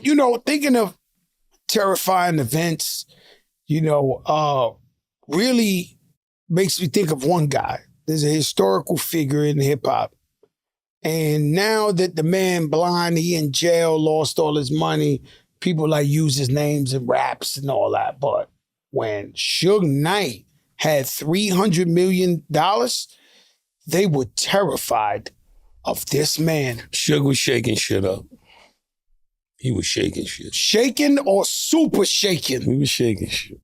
But, thinking of terrifying events, really makes me think of one guy. There's a historical figure in hip hop. And now that the man blind, he in jail, lost all his money, people use his names in raps and all that. But when Suge Knight had $300 million, they were terrified of this man. Suge was shaking shit up. He was shaking shit. Shaking or super shaking? He was shaking shit.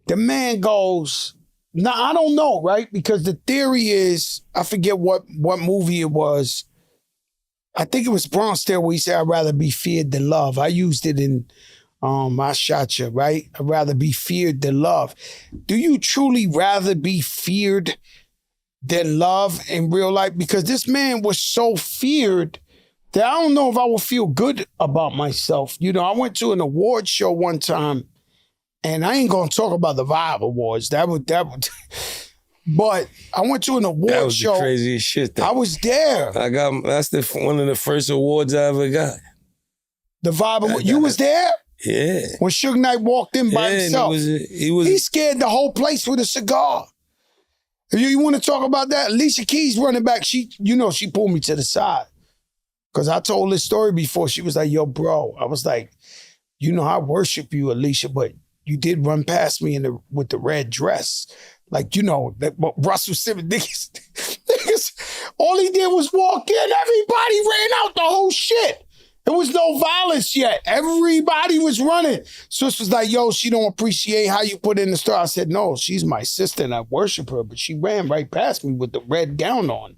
The man goes, now I don't know, right? Because the theory is, I forget what movie it was. I think it was Bronx Tale where he said, I'd rather be feared than love. I used it in I Shot Ya, right? I'd rather be feared than love. Do you truly rather be feared than love in real life? Because this man was so feared that I don't know if I would feel good about myself. I went to an award show one time, and I ain't gonna talk about the Vibe Awards. That would. But I went to an award show. That was the craziest shit. I was there. That's one of the first awards I ever got. The Vibe Awards. You was there? Yeah. When Suge Knight walked in by himself. He scared the whole place with a cigar. You want to talk about that? Alicia Keys running back. She pulled me to the side. Because I told this story before. She was like, yo, bro. I was like, I worship you, Alicia, but you did run past me with the red dress. That Russell Simmons, niggas, all he did was walk in. Everybody ran out the whole shit. There was no violence yet. Everybody was running. Sis was like, yo, she don't appreciate how you put in the story. I said, no, she's my sister and I worship her, but she ran right past me with the red gown on.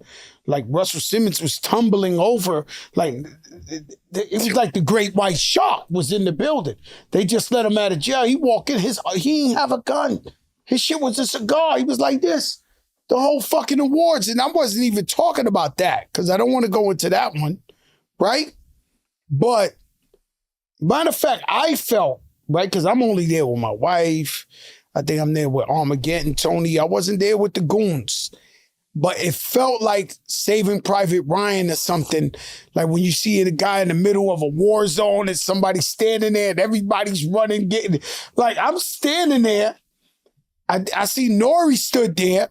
Russell Simmons was tumbling over. It was like the great white shark was in the building. They just let him out of jail. He walked in, he didn't have a gun. His shit was a cigar. He was like this. The whole fucking awards. And I wasn't even talking about that because I don't want to go into that one, right? But matter of fact, I felt, right, because I'm only there with my wife. I think I'm there with Armageddon, Tony. I wasn't there with the goons. But it felt like Saving Private Ryan or something. Like when you see the guy in the middle of a war zone and somebody's standing there and everybody's running, getting, I'm standing there. I see Nori stood there,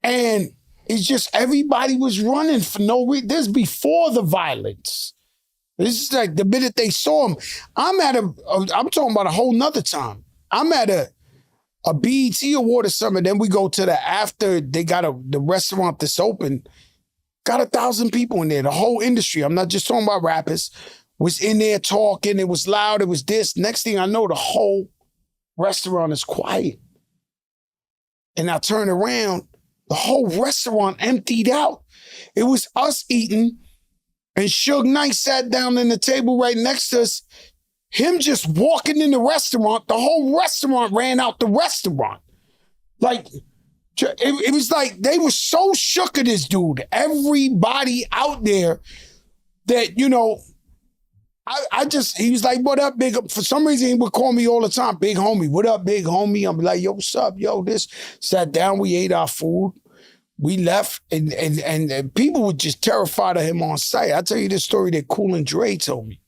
and it's just everybody was running for no reason. This is before the violence. This is like the minute they saw him. I'm talking about a whole nother time. I'm at a BET Award or something. Then we go to the after. They got the restaurant that's open. Got 1,000 people in there. The whole industry. I'm not just talking about rappers. Was in there talking. It was loud. It was this. Next thing I know, the whole restaurant is quiet. And I turn around, the whole restaurant emptied out. It was us eating, and Suge Knight sat down in the table right next to us. Him just walking in the restaurant, the whole restaurant ran out the restaurant. It was like they were so shook at this dude. Everybody out there that, he was like, what up, big? For some reason, he would call me all the time, big homie. What up, big homie? I'm like, yo, what's up? Yo, this. Sat down, we ate our food. We left, and people were just terrified of him on sight. I'll tell you this story that Cool and Dre told me,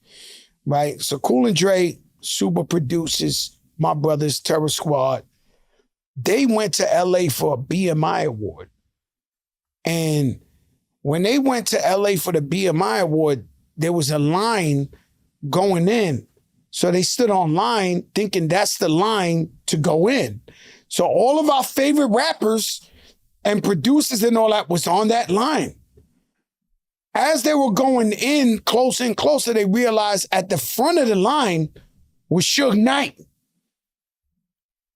right? So Cool and Dre, super producers, my brothers, Terror Squad, they went to LA for a BMI award. And when they went to LA for the BMI award, there was a line going in. So they stood online thinking that's the line to go in. So all of our favorite rappers and producers and all that was on that line. As they were going in closer and closer, they realized at the front of the line was Suge Knight.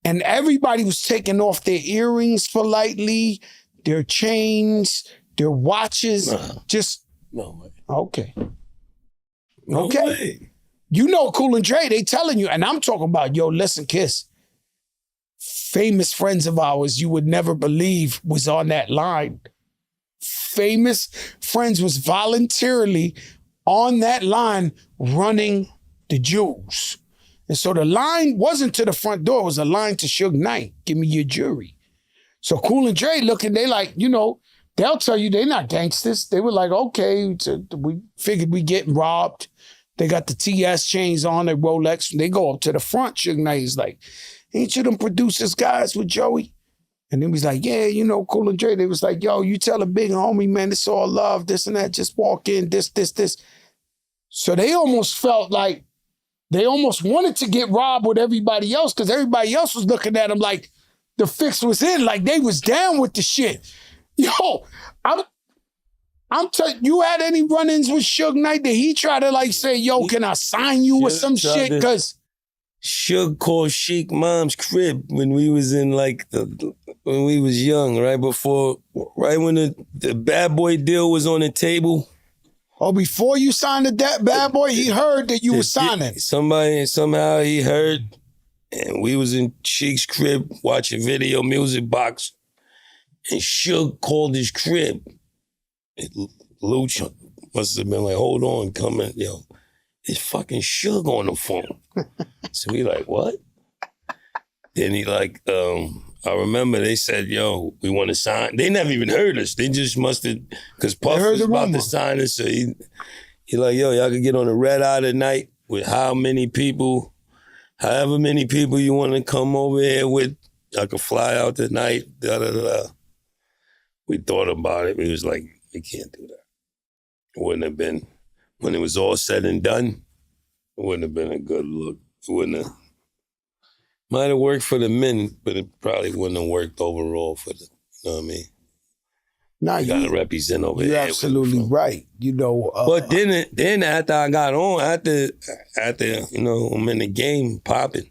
And everybody was taking off their earrings politely, their chains, their watches. No way. Okay. No okay. way. Cool and Dre, they telling you, and I'm talking about, yo, listen, Kiss. Famous friends of ours you would never believe was on that line. Famous friends was voluntarily on that line running the jewels. And so the line wasn't to the front door, it was a line to Suge Knight. Give me your jury. So Cool and Dre looking, they like, they'll tell you they're not gangsters. They were like, okay, we figured we getting robbed. They got the TS chains on, their Rolex. They go up to the front. Suge Knight is like, ain't you them producers guys with Joey? And then he's like, yeah, Cool and Dre. They was like, yo, you tell a big homie, man, it's all love, this and that. Just walk in, this. So they almost felt like they almost wanted to get robbed with everybody else because everybody else was looking at them like the fix was in, like they was down with the shit. Yo, I'm telling you, had any run-ins with Suge Knight? Did he try to like say, yo, can I sign you or some shit? Because Suge called Sheik mom's crib when we was in when we was young, right when the Bad Boy deal was on the table. Oh, before you signed the Bad Boy, he heard that you were signing. Somehow he heard, and we was in Sheik's crib watching Video Music Box, and Suge called his crib. Luch must have been like, hold on, coming, yo. It's fucking Suge on the phone. So we like, what? Then he like, I remember they said, yo, we want to sign. They never even heard us. They just must have, because Puff was about to sign us. So he like, yo, y'all could get on a red eye tonight with however many people you want to come over here with. I could fly out tonight, da-da-da-da. We thought about it. We was like, we can't do that. It wouldn't have been, when it was all said and done, it wouldn't have been a good look. It wouldn't have, might have worked for the men, but it probably wouldn't have worked overall for the, you know what I mean? Nah, you gotta represent over here. You're absolutely right. But then after I got on, after I'm in the game popping,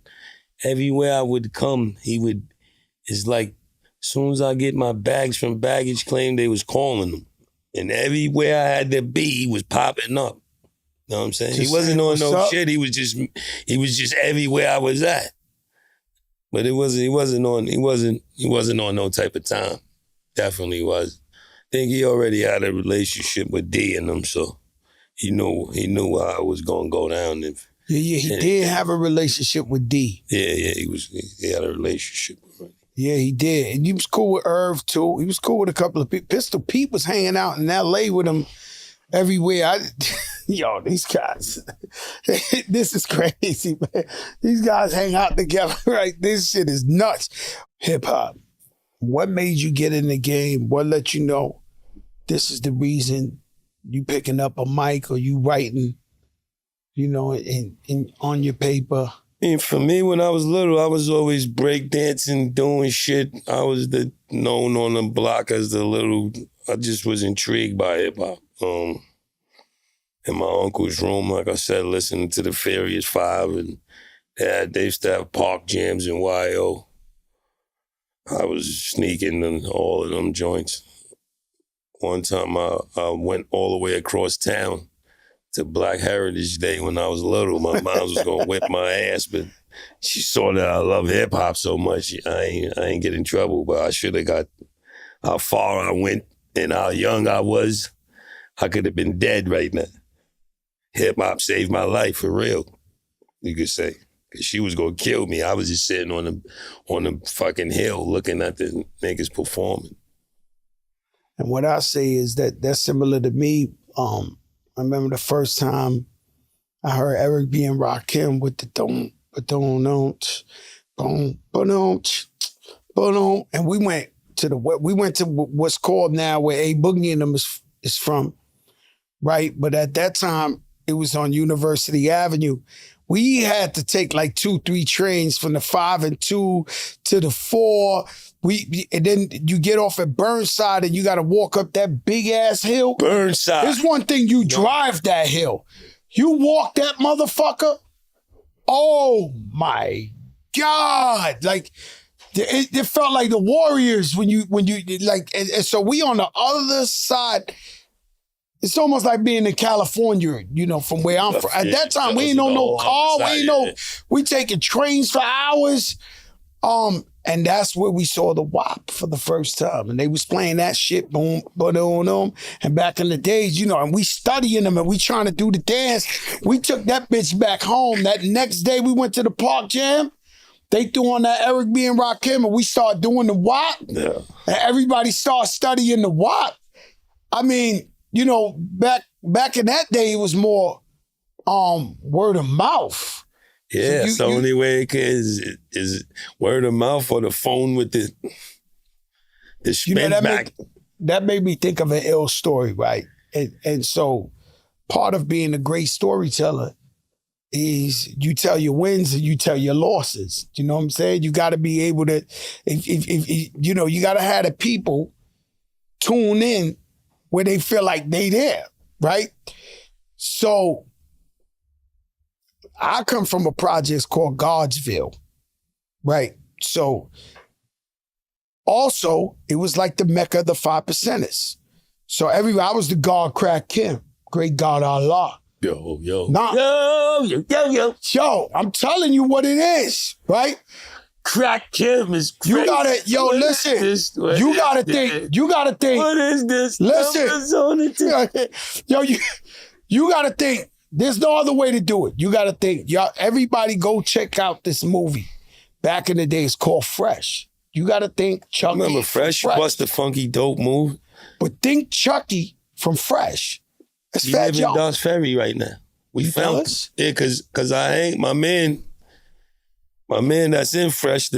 everywhere I would come, it's like, as soon as I get my bags from baggage claim, they was calling them. And everywhere I had to be, he was popping up. You know what I'm saying? He wasn't on no shit. He was just everywhere I was at. But he wasn't on no type of time. Definitely was. I think he already had a relationship with D and them, so he knew how it was gonna go down. He did have a relationship with D. Yeah, he had a relationship with her. Yeah, he did. And he was cool with Irv, too. He was cool with a couple of people. Pistol Pete was hanging out in L.A. with him everywhere. Yo, these guys, this is crazy, man. These guys hang out together, right? This shit is nuts. Hip-hop. What made you get in the game? What let you know this is the reason you picking up a mic or you writing, on your paper? And for me, when I was little, I was always breakdancing, doing shit. I was known on the block as I just was intrigued by hip-hop. In my uncle's room, like I said, listening to the Furious Five, and they used to have park jams in YO. I was sneaking in all of them joints. One time I went all the way across town to Black Heritage Day when I was little. My mom was gonna whip my ass, but she saw that I love hip hop so much. I ain't get in trouble, but I should have got how far I went and how young I was. I could have been dead right now. Hip hop saved my life for real, you could say. Cause she was gonna kill me. I was just sitting on the fucking hill looking at the niggas performing. And what I say is that's similar to me. I remember the first time I heard Eric B. and Rakim with the don't, and we went to what's called now where A Boogie and them is from, right? But at that time, it was on University Avenue. We had to take like 2-3 trains from the 5 and 2 to the 4. And then you get off at Burnside and you got to walk up that big ass hill. Burnside. There's one thing, you drive that hill. You walk that motherfucker. Oh my God. Like it felt like the Warriors when you like, and so we on the other side. It's almost like being in California, from where I'm from. At that time, we ain't on no car. We taking trains for hours. And that's where we saw the WAP for the first time. And they was playing that shit, boom, boom. And back in the days, and we studying them and we trying to do the dance. We took that bitch back home. That next day we went to the Park Jam. They threw on that Eric B. and Rakim and we started doing the WAP. Yeah. And everybody started studying the WAP. I mean, back in that day, it was more word of mouth. Yeah, so the only way it can is word of mouth or the phone with the spin back. That made me think of an ill story, right? And so part of being a great storyteller is you tell your wins and you tell your losses. You know what I'm saying? You got to be able to, if you know, you got to have the people tune in where they feel like they there, right? So I come from a project called Godsville, right? So also, it was like the Mecca of the 5%ers. So I was the God Crack Kim, great God Allah. Yo. Nah. Yo, I'm telling you what it is, right? Crack Kim is crazy. You gotta, listen. You gotta think. What is this? Listen. You gotta think. There's no other way to do it. You gotta think. Y'all, everybody go check out this movie. Back in the day, it's called Fresh. You gotta think Chucky. Remember Fresh? Bust the funky dope move. But think Chucky from Fresh. That's You Fat live Joe. in Doss Ferry right now. We found us? Yeah, cause I ain't my man that's in Fresh,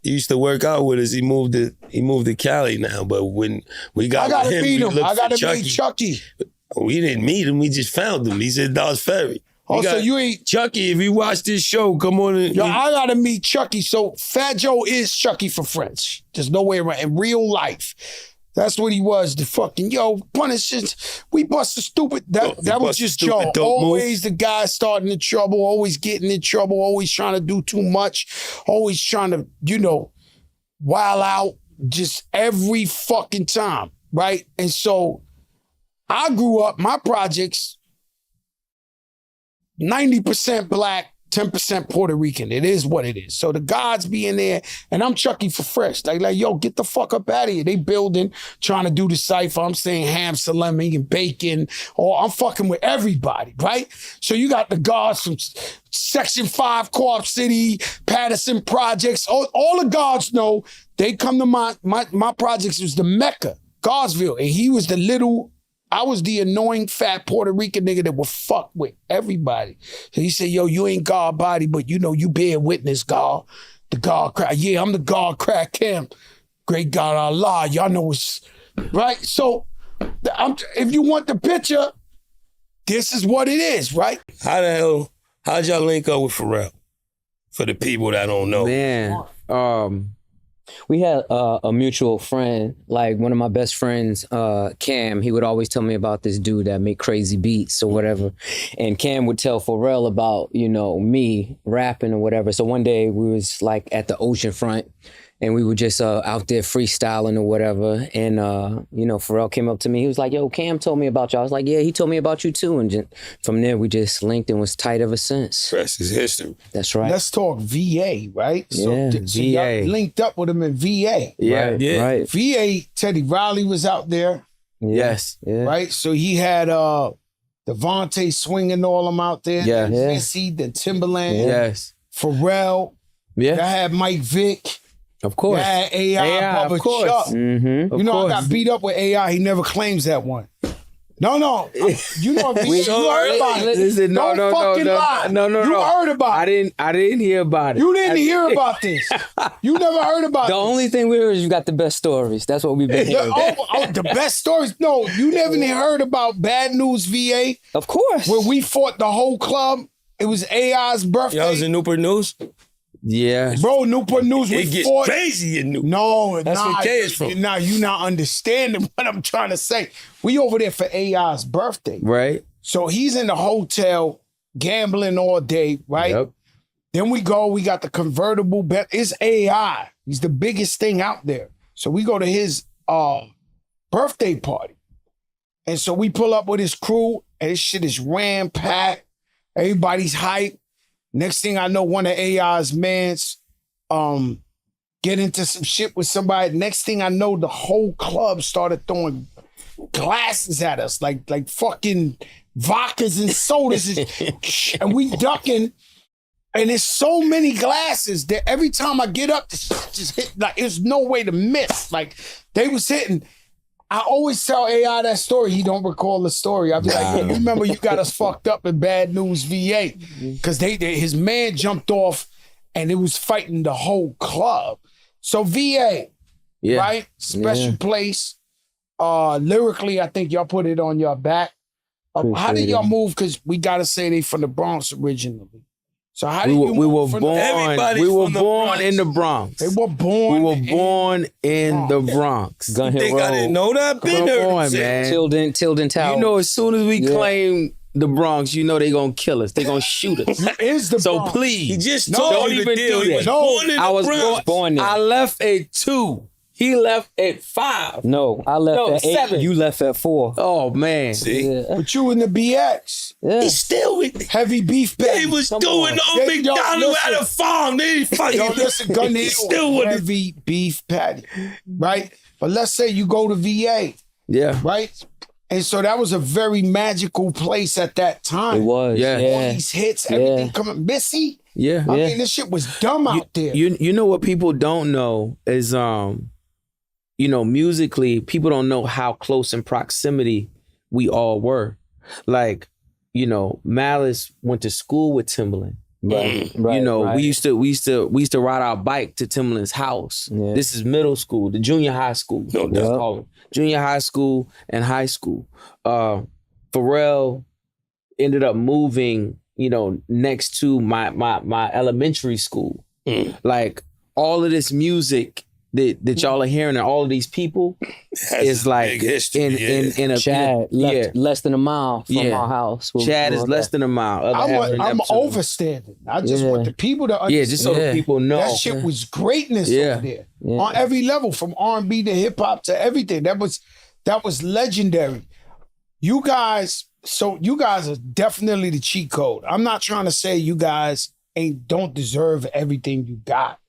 he used to work out with us. He moved to Cali now. But when we got I gotta him, meet him. I gotta Chucky. meet Chucky. We didn't meet him, we just found him. He's in Doss Ferry. So you ain't Chucky, if you watch this show, come on in. I gotta meet Chucky. So Fat Joe is Chucky for French. There's no way around. In real life, that's what he was. The fucking punishes. We bust the stupid. That was just Joe. Always the guy starting in trouble. Always getting in trouble. Always trying to do too much. Always trying to wild out. Just every fucking time, right? And so I grew up. My projects. 90% black, 10% Puerto Rican. It is what it is. So the gods be in there, and I'm Chucky for Fresh. Like, yo, get the fuck up out of here. They building, trying to do the cipher. I'm saying ham, salami, and bacon. Or I'm fucking with everybody, right? So you got the gods from Section 5, Co-op City, Patterson Projects. All the gods know. They come to my projects. It was the Mecca, Godsville. And he was I was the annoying fat Puerto Rican nigga that would fuck with everybody. So he said, yo, you ain't God body, but you bear witness, God. The God crack. Yeah, I'm the God Crack Kim. Great God Allah. Y'all know it's right. So if you want the picture, this is what it is, right? How'd y'all link up with Pharrell? For the people that don't know. Man, we had a mutual friend, like one of my best friends, Cam. He would always tell me about this dude that make crazy beats or whatever. And Cam would tell Pharrell about, me rapping or whatever. So one day we was like at the ocean front and we were just out there freestyling or whatever. And, Pharrell came up to me. He was like, yo, Cam told me about you. I was like, yeah, he told me about you too. And from there, we just linked and was tight ever since. Rest is history. That's right. Let's talk VA, right? Yeah, so y'all linked up with him in VA. Yeah, right. VA, Teddy Riley was out there. Yes. Yeah. Right? So he had Devontae swinging all them out there. Yeah. Missy, the Timberland. Yes. Pharrell. Yeah. I had Mike Vick. Of course. Yeah, AI, of course. Chuck. Mm-hmm. I got beat up with AI. He never claims that one. No. You heard about it. Listen, no. Lie. No. You heard about it. I didn't hear about it. You didn't hear about this. You never heard about it. The only thing we heard is you got the best stories. That's what we've been hearing. The best stories? No, you never heard about Bad News VA? Of course. Where we fought the whole club. It was AI's birthday. Y'all was in Newport News? Yeah. Bro, Newport News, it gets crazy in Newport. No, that's where K is from. Nah, you not understanding what I'm trying to say. We over there for AI's birthday. Right. So he's in the hotel gambling all day, right? Yep. Then we got the convertible bet. It's AI. He's the biggest thing out there. So we go to his birthday party. And so we pull up with his crew, and this shit is ram-packed. Everybody's hyped. Next thing I know, one of AI's mans get into some shit with somebody. Next thing I know, the whole club started throwing glasses at us, like fucking vodkas and sodas. And we ducking. And there's so many glasses that every time I get up, the shit just hit. Like, there's no way to miss. Like, they was hitting. I always tell AI that story. He don't recall the story. I'll be like, you remember you got us fucked up in Bad News VA because his man jumped off and it was fighting the whole club. So VA, right? Special place. Lyrically, I think y'all put it on your back. How did y'all move? Because we gotta say they from the Bronx originally. So how did you move? We were born in the Bronx. They were born. We were born in the Bronx. Gun Hill Think Road. I didn't know that? Come on, man. Tilden Tower. You know, as soon as we claim the Bronx, you know they gonna kill us. They gonna shoot us. Is the So Bronx. please, He just don't told you the even deal. do He that. was born in I the was Bronx. born there. I left at 2. He left at 5. No, I left at 8. 7. You left at 4. Oh man. See? Yeah. But you in the BX. Yeah. He's still with Heavy beef They patty. was Come doing on. on Yo, McDonald's listen. at a farm. They ain't fucking. Yo, listen, Gun Hill, Still with it. heavy beef patty, right? But let's say you go to VA, Yeah. right? And so that was a very magical place at that time. It was. Yeah. All Yeah. these hits, everything coming. Missy, Yeah. I mean, this shit was dumb out there. You know what people don't know is you know, musically, people don't know how close in proximity we all were. Like, you know, Malice went to school with Timbaland. Right. You know, right. we used to ride our bike to Timbaland's house. Yeah. This is middle school, the junior high school. No Let's doubt. call it. Junior high school and high school. Pharrell ended up moving, you know, next to my elementary school. Like all of this music that y'all are hearing and all of these people is like big history, in a Chad left less than a mile from our house. Chad is less than a mile. I'm overstanding. I just want the people to understand. just so the people know. That shit was greatness over there on every level, from R&B to hip hop to everything. That was legendary. You guys are definitely the cheat code. I'm not trying to say you guys don't deserve everything you got,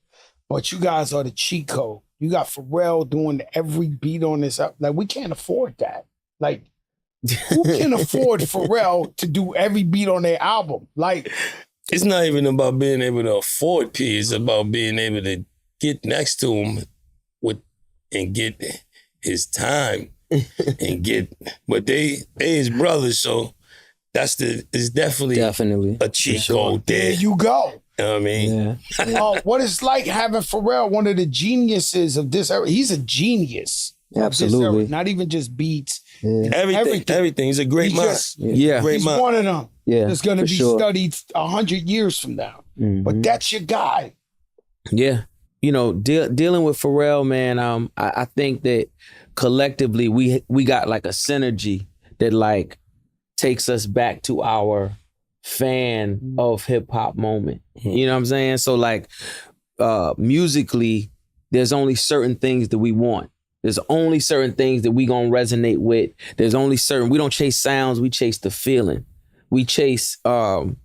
but you guys are the cheat code. You got Pharrell doing every beat on this. Like, we can't afford that. Like, who can afford Pharrell to do every beat on their album? Like, It's not even about being able to afford P. It's about being able to get next to him and get his time and get. But they his brothers, so it's definitely a cheat code there. there you go. You know what I mean? What it's like having Pharrell, one of the geniuses of this era. He's a genius. of this era. Absolutely. Not even just beats. Everything. He's a great He's mind. just- Great He's mind. one of them. Yeah, That's going to for be sure. studied 100 years from now. But that's your guy. Yeah. You know, dealing with Pharrell, man, I think that collectively we got like a synergy that like takes us back to our fan of hip hop moment. You know what I'm saying? So like musically, there's only certain things that we want. There's only certain things that we gonna resonate with. There's only certain, we don't chase sounds, we chase the feeling. We chase time.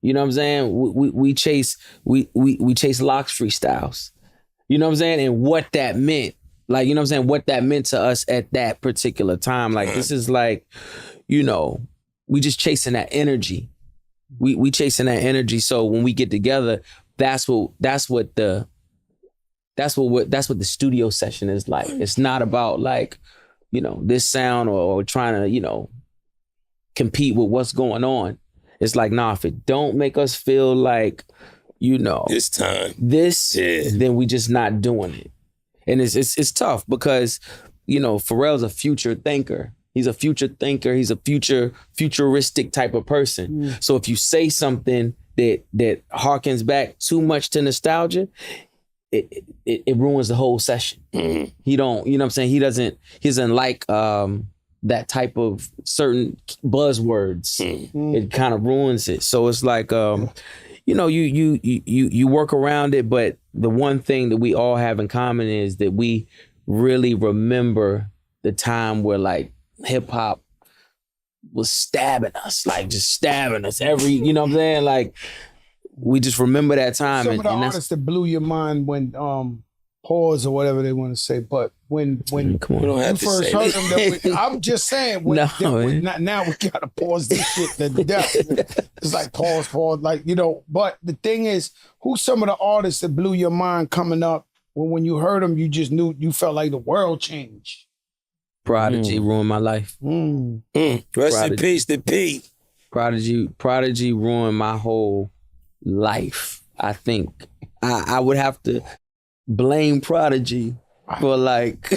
You know what I'm saying? We chase Locks freestyles. You know what I'm saying? And what that meant. Like, you know what I'm saying? What that meant to us at that particular time. Like, this is like, you know, we just chasing that energy. We chasing that energy. So when we get together, that's what the studio session is like. It's not about like, you know, this sound or trying to, you know, compete with what's going on. It's like, nah, if it don't make us feel like, you know, This time. then we just not doing it. And it's tough because, you know, Pharrell's a future thinker. He's a future thinker. He's a futuristic type of person. So if you say something that harkens back too much to nostalgia, it ruins the whole session. He don't, you know what I'm saying? He doesn't like that type of certain buzzwords. It kind of ruins it. So it's like, you know, you work around it, but the one thing that we all have in common is that we really remember the time where like hip hop was stabbing us, like just stabbing us every, you know what I'm saying? Like we just remember that time. Some of the artists that blew your mind when pause or whatever they want to say, but when We don't have you to first say heard that. them, I'm just saying. Now we gotta pause this shit to death. It's like pause, like, you know. But the thing is, who's some of the artists that blew your mind coming up when you heard him, you just knew, you felt like the world changed? Prodigy ruined my life. Rest in peace to Pete. Prodigy ruined my whole life. I think I would have to blame Prodigy for like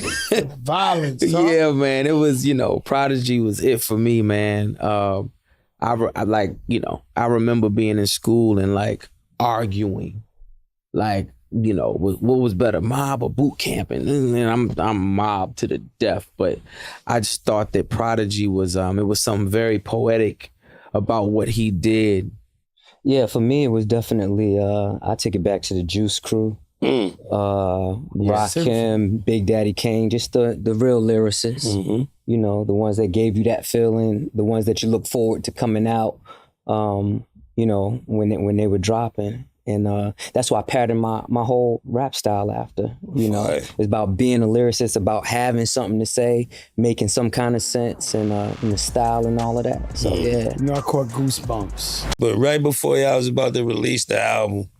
violence. Huh? Yeah, man. It was, Prodigy was it for me, man. I remember being in school and like arguing, like, what was better, mob or boot camp? And I'm mob to the death. But I just thought that Prodigy was it was something very poetic about what he did. Yeah, for me it was definitely I take it back to the Juice Crew. Rakim, Big Daddy Kane, just the real lyricists. The ones that gave you that feeling, the ones that you look forward to coming out, when they were dropping. And that's why I patterned my whole rap style after. It's about being a lyricist, about having something to say, making some kind of sense, and the style and all of that. So yeah. I caught goosebumps. But right before y'all was about to release the album,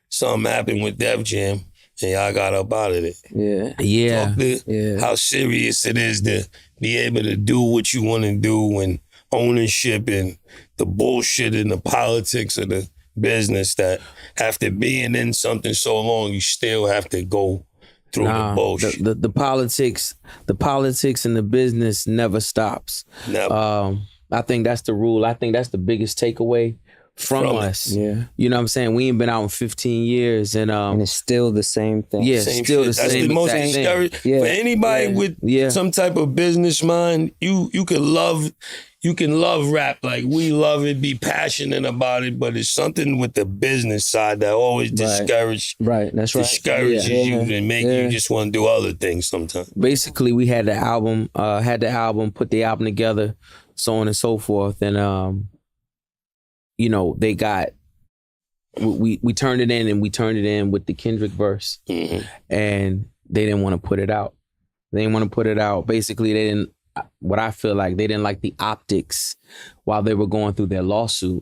something happened with Def Jam, and y'all got up out of it. Yeah. Talk to how serious it is to be able to do what you want to do, and ownership and the bullshit and the politics of the business, that after being in something so long, you still have to go through the bullshit. The politics and the business never stops. Never. I think that's the rule. I think that's the biggest takeaway from us. Yeah. You know what I'm saying? We ain't been out in 15 years and it's still the same thing. Yeah, same still shit. the same. That's the most thing. discouraging. For anybody with some type of business mind, you can love rap, like we love it, be passionate about it, but it's something with the business side that always discourages you and make you just want to do other things sometimes. Basically, we had the album, put the album together, so on and so forth, and they got, we turned it in, and we turned it in with the Kendrick verse, and they didn't want to put it out. Basically, they didn't. What I feel like they didn't like the optics while they were going through their lawsuit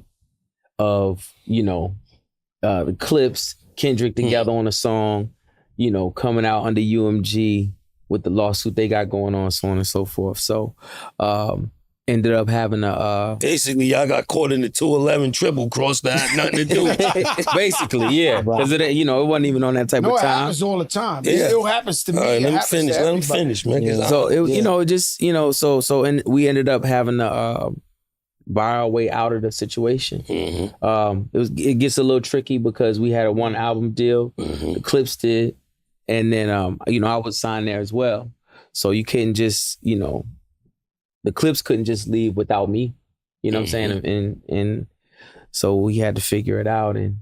of, the clips, Kendrick together on a song, coming out under UMG with the lawsuit they got going on, so on and so forth. So, ended up having a... Basically, y'all got caught in the 211 triple cross that had nothing to do with it. Basically, yeah. Because it wasn't even on that type of time. It happens all the time. It still happens to me. All right, let him finish, man. Yeah. So, and we ended up having to buy our way out of the situation. It gets a little tricky because we had a one album deal, the Clips did, and then, I was signed there as well. So you couldn't just, the Clips couldn't just leave without me, you know what I'm saying? And so we had to figure it out, and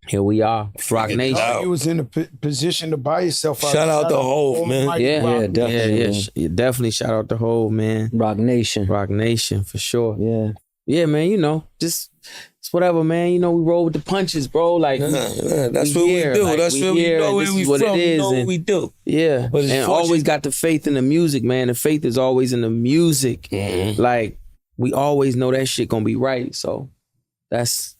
here we are, Rock Nation. You was in a position to buy yourself out. Shout out to Hov, man. Definitely shout out to Hov, man. Rock Nation for sure. Yeah, man, just it's whatever, man. We roll with the punches, bro. Like that's what we do. That's what we know where we from. We know what we do. Yeah, and always got the faith in the music, man. The faith is always in the music. Like we always know that shit gonna be right. So that's,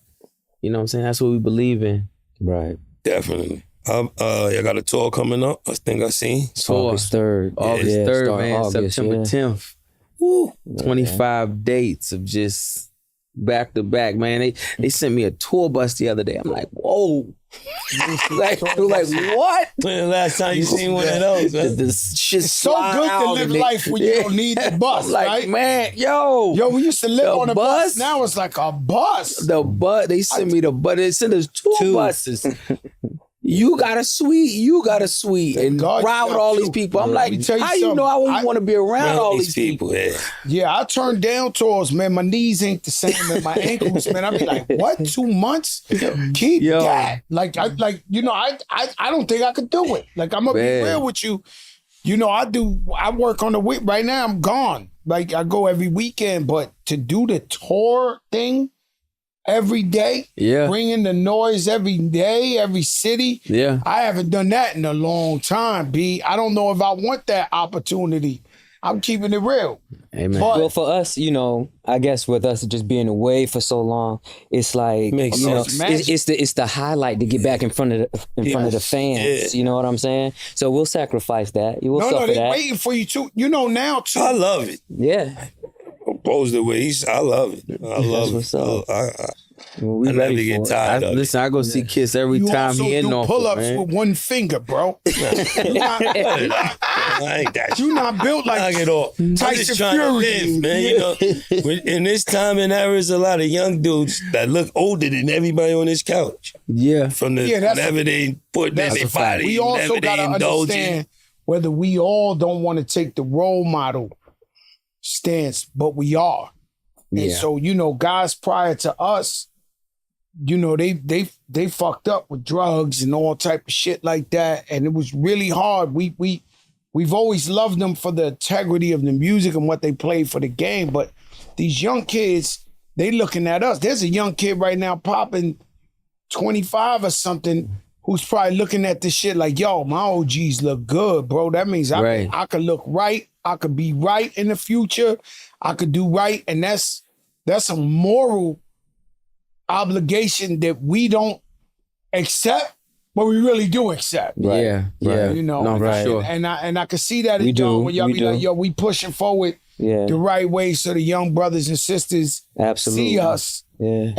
what I'm saying. That's what we believe in. Right. Definitely. Y'all got a tour coming up. I think I seen. August 3rd. August 3rd, man. August, September 10th. Woo. 25 dates of just back to back, man. They sent me a tour bus the other day. I'm like, whoa. like what? When the last time you seen one of those? This shit's so good to live life when you don't need the bus, like, right? Man, we used to live on a bus. Now it's like a bus. They sent me the bus. They sent us two buses. You got a suite, and ride with all these people. I'm like, how you know I wouldn't want to be around all these people? Yeah, I turn down tours, man. My knees ain't the same as my ankles, man. I be like, what? 2 months? Keep that. I don't think I could do it. Like, I'm gonna be real with you. I work on the week. Right now, I'm gone. Like, I go every weekend, but to do the tour thing every day, bringing the noise every day, every city. I haven't done that in a long time, B. I don't know if I want that opportunity I'm keeping it real. Amen. But Well, for us, you know, I guess with us just being away for so long, it's like Makes you know, sense. it's the highlight to get back in front of the fans. Yeah. You know what I'm saying? So we'll sacrifice that. You will no, suffer they that. waiting for you too. You know now too. I love it. Yeah, Opposed to way I love it. I love what's it. up. I well, we never ready get for it. tired of it. Listen, I go see Kiss every You time also he in do Norfolk, pull-ups man. with one finger, bro. I ain't that You not built like Knock it off. I'm Tyson just trying to Fury. live, man. You know, in this time and era, there's a lot of young dudes that look older than everybody on this couch. Yeah. From the Yeah, that's whatever they put in that's their a fact. body, We also whatever they gotta indulge in. understand whether we all don't want to take the role model stance, but we are. And Yeah. so, you know, guys prior to us, you know, they fucked up with drugs and all type of shit like that. And it was really hard. We've always loved them for the integrity of the music and what they played for the game. But these young kids, they looking at us. There's a young kid right now popping 25 or something who's probably looking at this shit like, yo, my OGs look good, bro. That means I could look right. I could be right in the future. I could do right. And that's a moral obligation that we don't accept, but we really do accept. Right. Yeah. Yeah. You know, No, for and, sure. and I can see that We in y'all do, when y'all we be do. like, yo, we pushing forward Yeah, the right way so the young brothers and sisters absolutely. see us Yeah,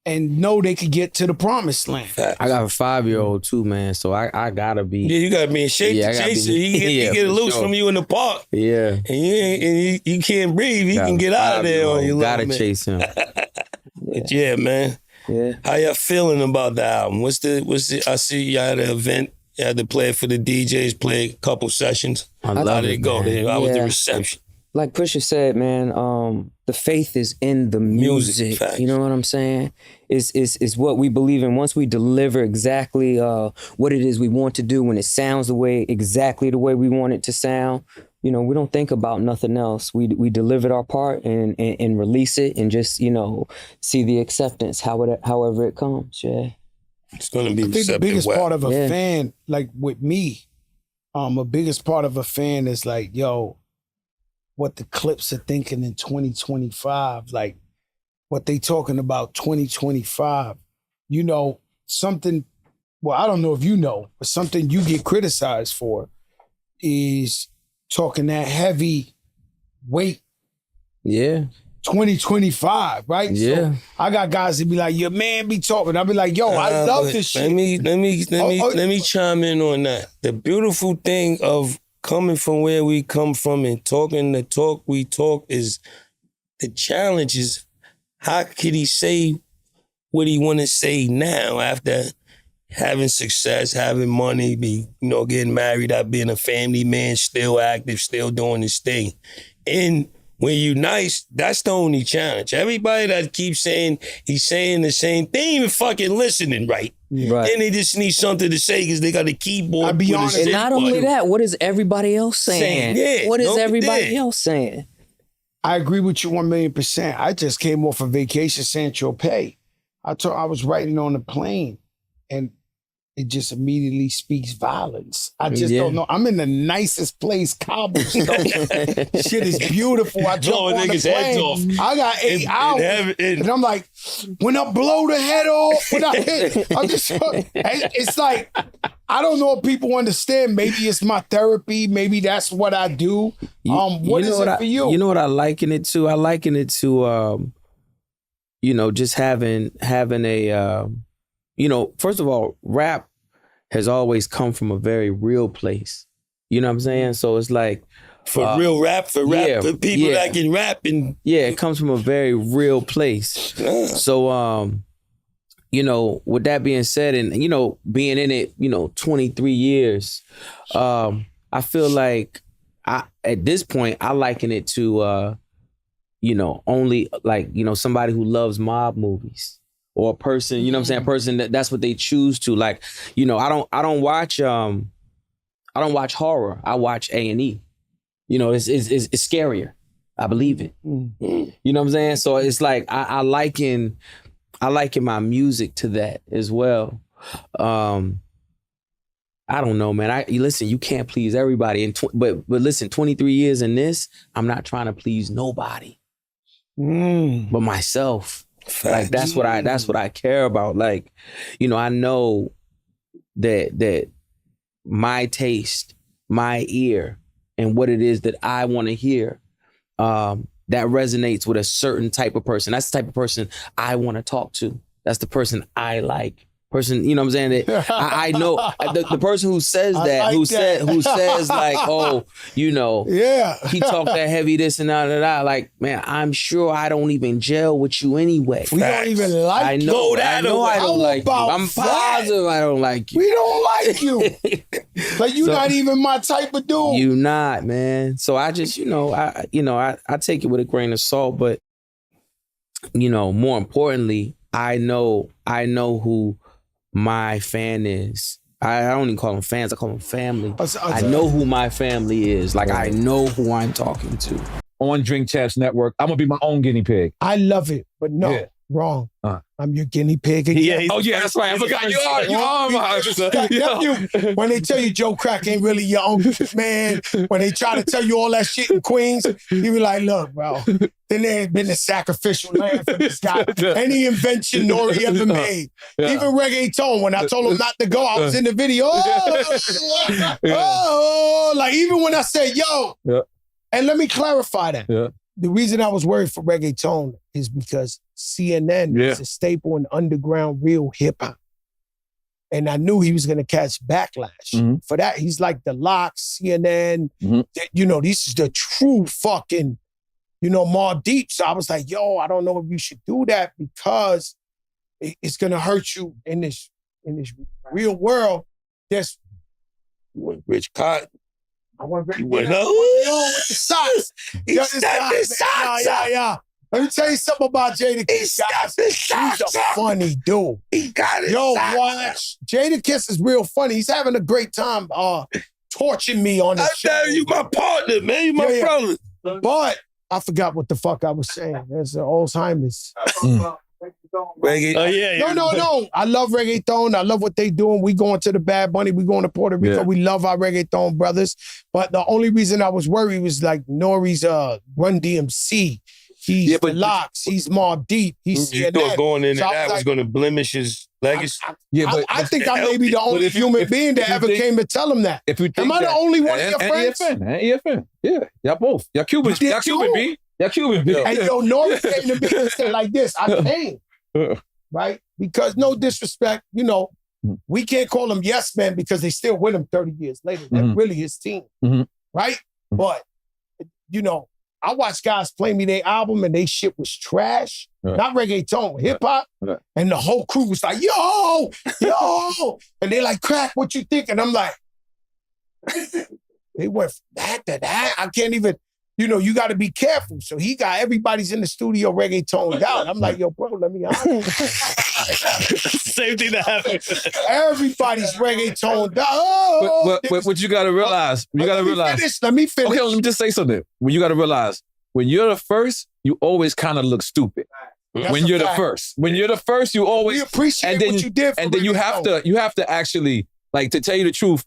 and know they could get to the promised land. I got a 5-year-old too, man. So I gotta be. Yeah, you gotta be in shape Yeah, I to gotta chase be- it. He Yeah, get for loose sure. from you in the park, Yeah. and you can't breathe. He can get out of there on you. Gotta little man. chase him. But yeah, man. yeah. How y'all feeling about the album? What's the? I see y'all at an event. You had to play it for the DJs. Play a couple sessions. I How love did it, it go? man. How was the Yeah. reception? Like Pusha said, man, the faith is in the music. Facts. You know what I'm saying? It's what we believe in. Once we deliver exactly what it is we want to do, when it sounds exactly the way we want it to sound, you know, we don't think about nothing else. We delivered our part and release it and just, you know, see the acceptance, however it comes. Yeah. It's gonna be I think the receptive. biggest well. part of a Yeah. fan, like with me, the biggest part of a fan is like, yo, what the clips are thinking in 2025, like what they talking about 2025. You know, something, well, I don't know if you know, but something you get criticized for is talking that heavy weight Yeah. 2025, right? Yeah. So I got guys that be like, your man be talking. I'll be like, yo, I love but this Let shit. me chime in on that. The beautiful thing of coming from where we come from and talking the talk we talk is the challenge is how could he say what he want to say now after having success, having money, getting married, out being a family man, still active, still doing his thing. And when you nice, that's the only challenge. Everybody that keeps saying he's saying the same thing, even fucking listening right. Right. Then they just need something to say because they got a keyboard. I'll be with a honest. And zip not only button. that, what is everybody else saying? Yeah, What is don't be everybody there. else saying? I agree with you 1,000,000%. I just came off a vacation San Tropez. I was writing on the plane and it just immediately speaks violence. I just don't know. I'm in the nicest place, cobblestone. Shit is beautiful. I jump Blowing on the niggas' heads plane. off. I got 8 hours. And I'm like, when I blow the head off, when I hit, I'm just, it's like, I don't know if people understand. Maybe it's my therapy. Maybe that's what I do. What is it for you? You know what I liken it to? I liken it to, just having a, first of all, rap has always come from a very real place. You know what I'm saying? So it's like, For real rap, for people that can rap and yeah, it comes from a very real place. Yeah. So, with that being said, and being in it, 23 years, I feel like at this point I liken it to, only like somebody who loves mob movies or a person, you know what I'm saying, a person that's what they choose to like. I don't watch horror. I watch A&E. It's scarier. I believe it. You know what I'm saying? So it's like I liken my music to that as well. I don't know, man. Listen, you can't please everybody. But listen, 23 years in this, I'm not trying to please nobody, but myself. Like that's what I care about. Like, you know, I know that my taste, my ear, and what it is that I want to hear, that resonates with a certain type of person. That's the type of person I want to talk to. That's the person I like. Person, you know what I'm saying? That I know the person who says that, like who says like, oh, you know, he talked that heavy this and that. Like, man, I'm sure I don't even gel with you anyway. We don't even like you. I know I don't like you. I'm positive I don't like you. We don't like you. Like you're not even my type of dude. You not, man. So I just, I take it with a grain of salt, but you know, more importantly, I know who my fan is. I don't even call them fans, I call them family. I know who my family is. Like, I know who I'm talking to. On Drink Champs Network, I'm gonna be my own guinea pig. I love it, but no, wrong. I'm your guinea pig again. That's right. I forgot you are my nephew. When they tell you Joe Crack ain't really your own man, when they try to tell you all that shit in Queens, you be like, look, bro, then there's been a sacrificial lamb for this guy. Any invention Nori ever made. Even reggaeton, when I told him not to go, I was in the video. Like even when I said, yo, and let me clarify that. The reason I was worried for reggaeton is because CNN is a staple in underground real hip hop. And I knew he was going to catch backlash. For that, he's like the Locks, CNN. You know, this is the true fucking, Mobb Deep. So I was like, yo, I don't know if you should do that because it's going to hurt you in this real world. There's Rich Cotton. I want you went up with the socks. He got the socks. Yeah. Let me tell you something about Jadakiss. He's a funny dude. He got it. Yo, watch. Jadakiss is real funny. He's having a great time torching me on the show. You my partner, man. You my brother. But I forgot what the fuck I was saying. There's Alzheimer's. Reggae. No. I love reggaeton. I love what they doing. We going to the Bad Bunny. We going to Puerto Rico. We love our reggaeton brothers. But the only reason I was worried was like Nori's Run DMC. He's the Locks. He's Mobb Deep. He's You thought going into that was going to blemish his legacy? I think I may be the only human being that ever came to tell him that. Am I the only one of your friends? EFN. Yeah, y'all both. Y'all Cubans. Y'all Cuban, B. Y'all Cuban, B. And Nori came to me and said like this, I came. Right? Because no disrespect, we can't call them yes men because they still with him 30 years later. They're really his team. Right? But, I watched guys play me their album and they shit was trash. Not reggaeton, hip hop. And the whole crew was like, yo. And they like, Crack, what you think? And I'm like, they went from that to that. I can't even, you got to be careful. So he got everybody's in the studio reggaetoned out. I'm like, yo, bro, let me out. Same thing that happened. Everybody's reggaetoned out. But what you got to realize, Let me finish. Okay, let me just say something. When you got to realize, when you're the first, you always kind of look stupid. When you're the first, you always we appreciate what you did. And then you have to actually, like, to tell you the truth.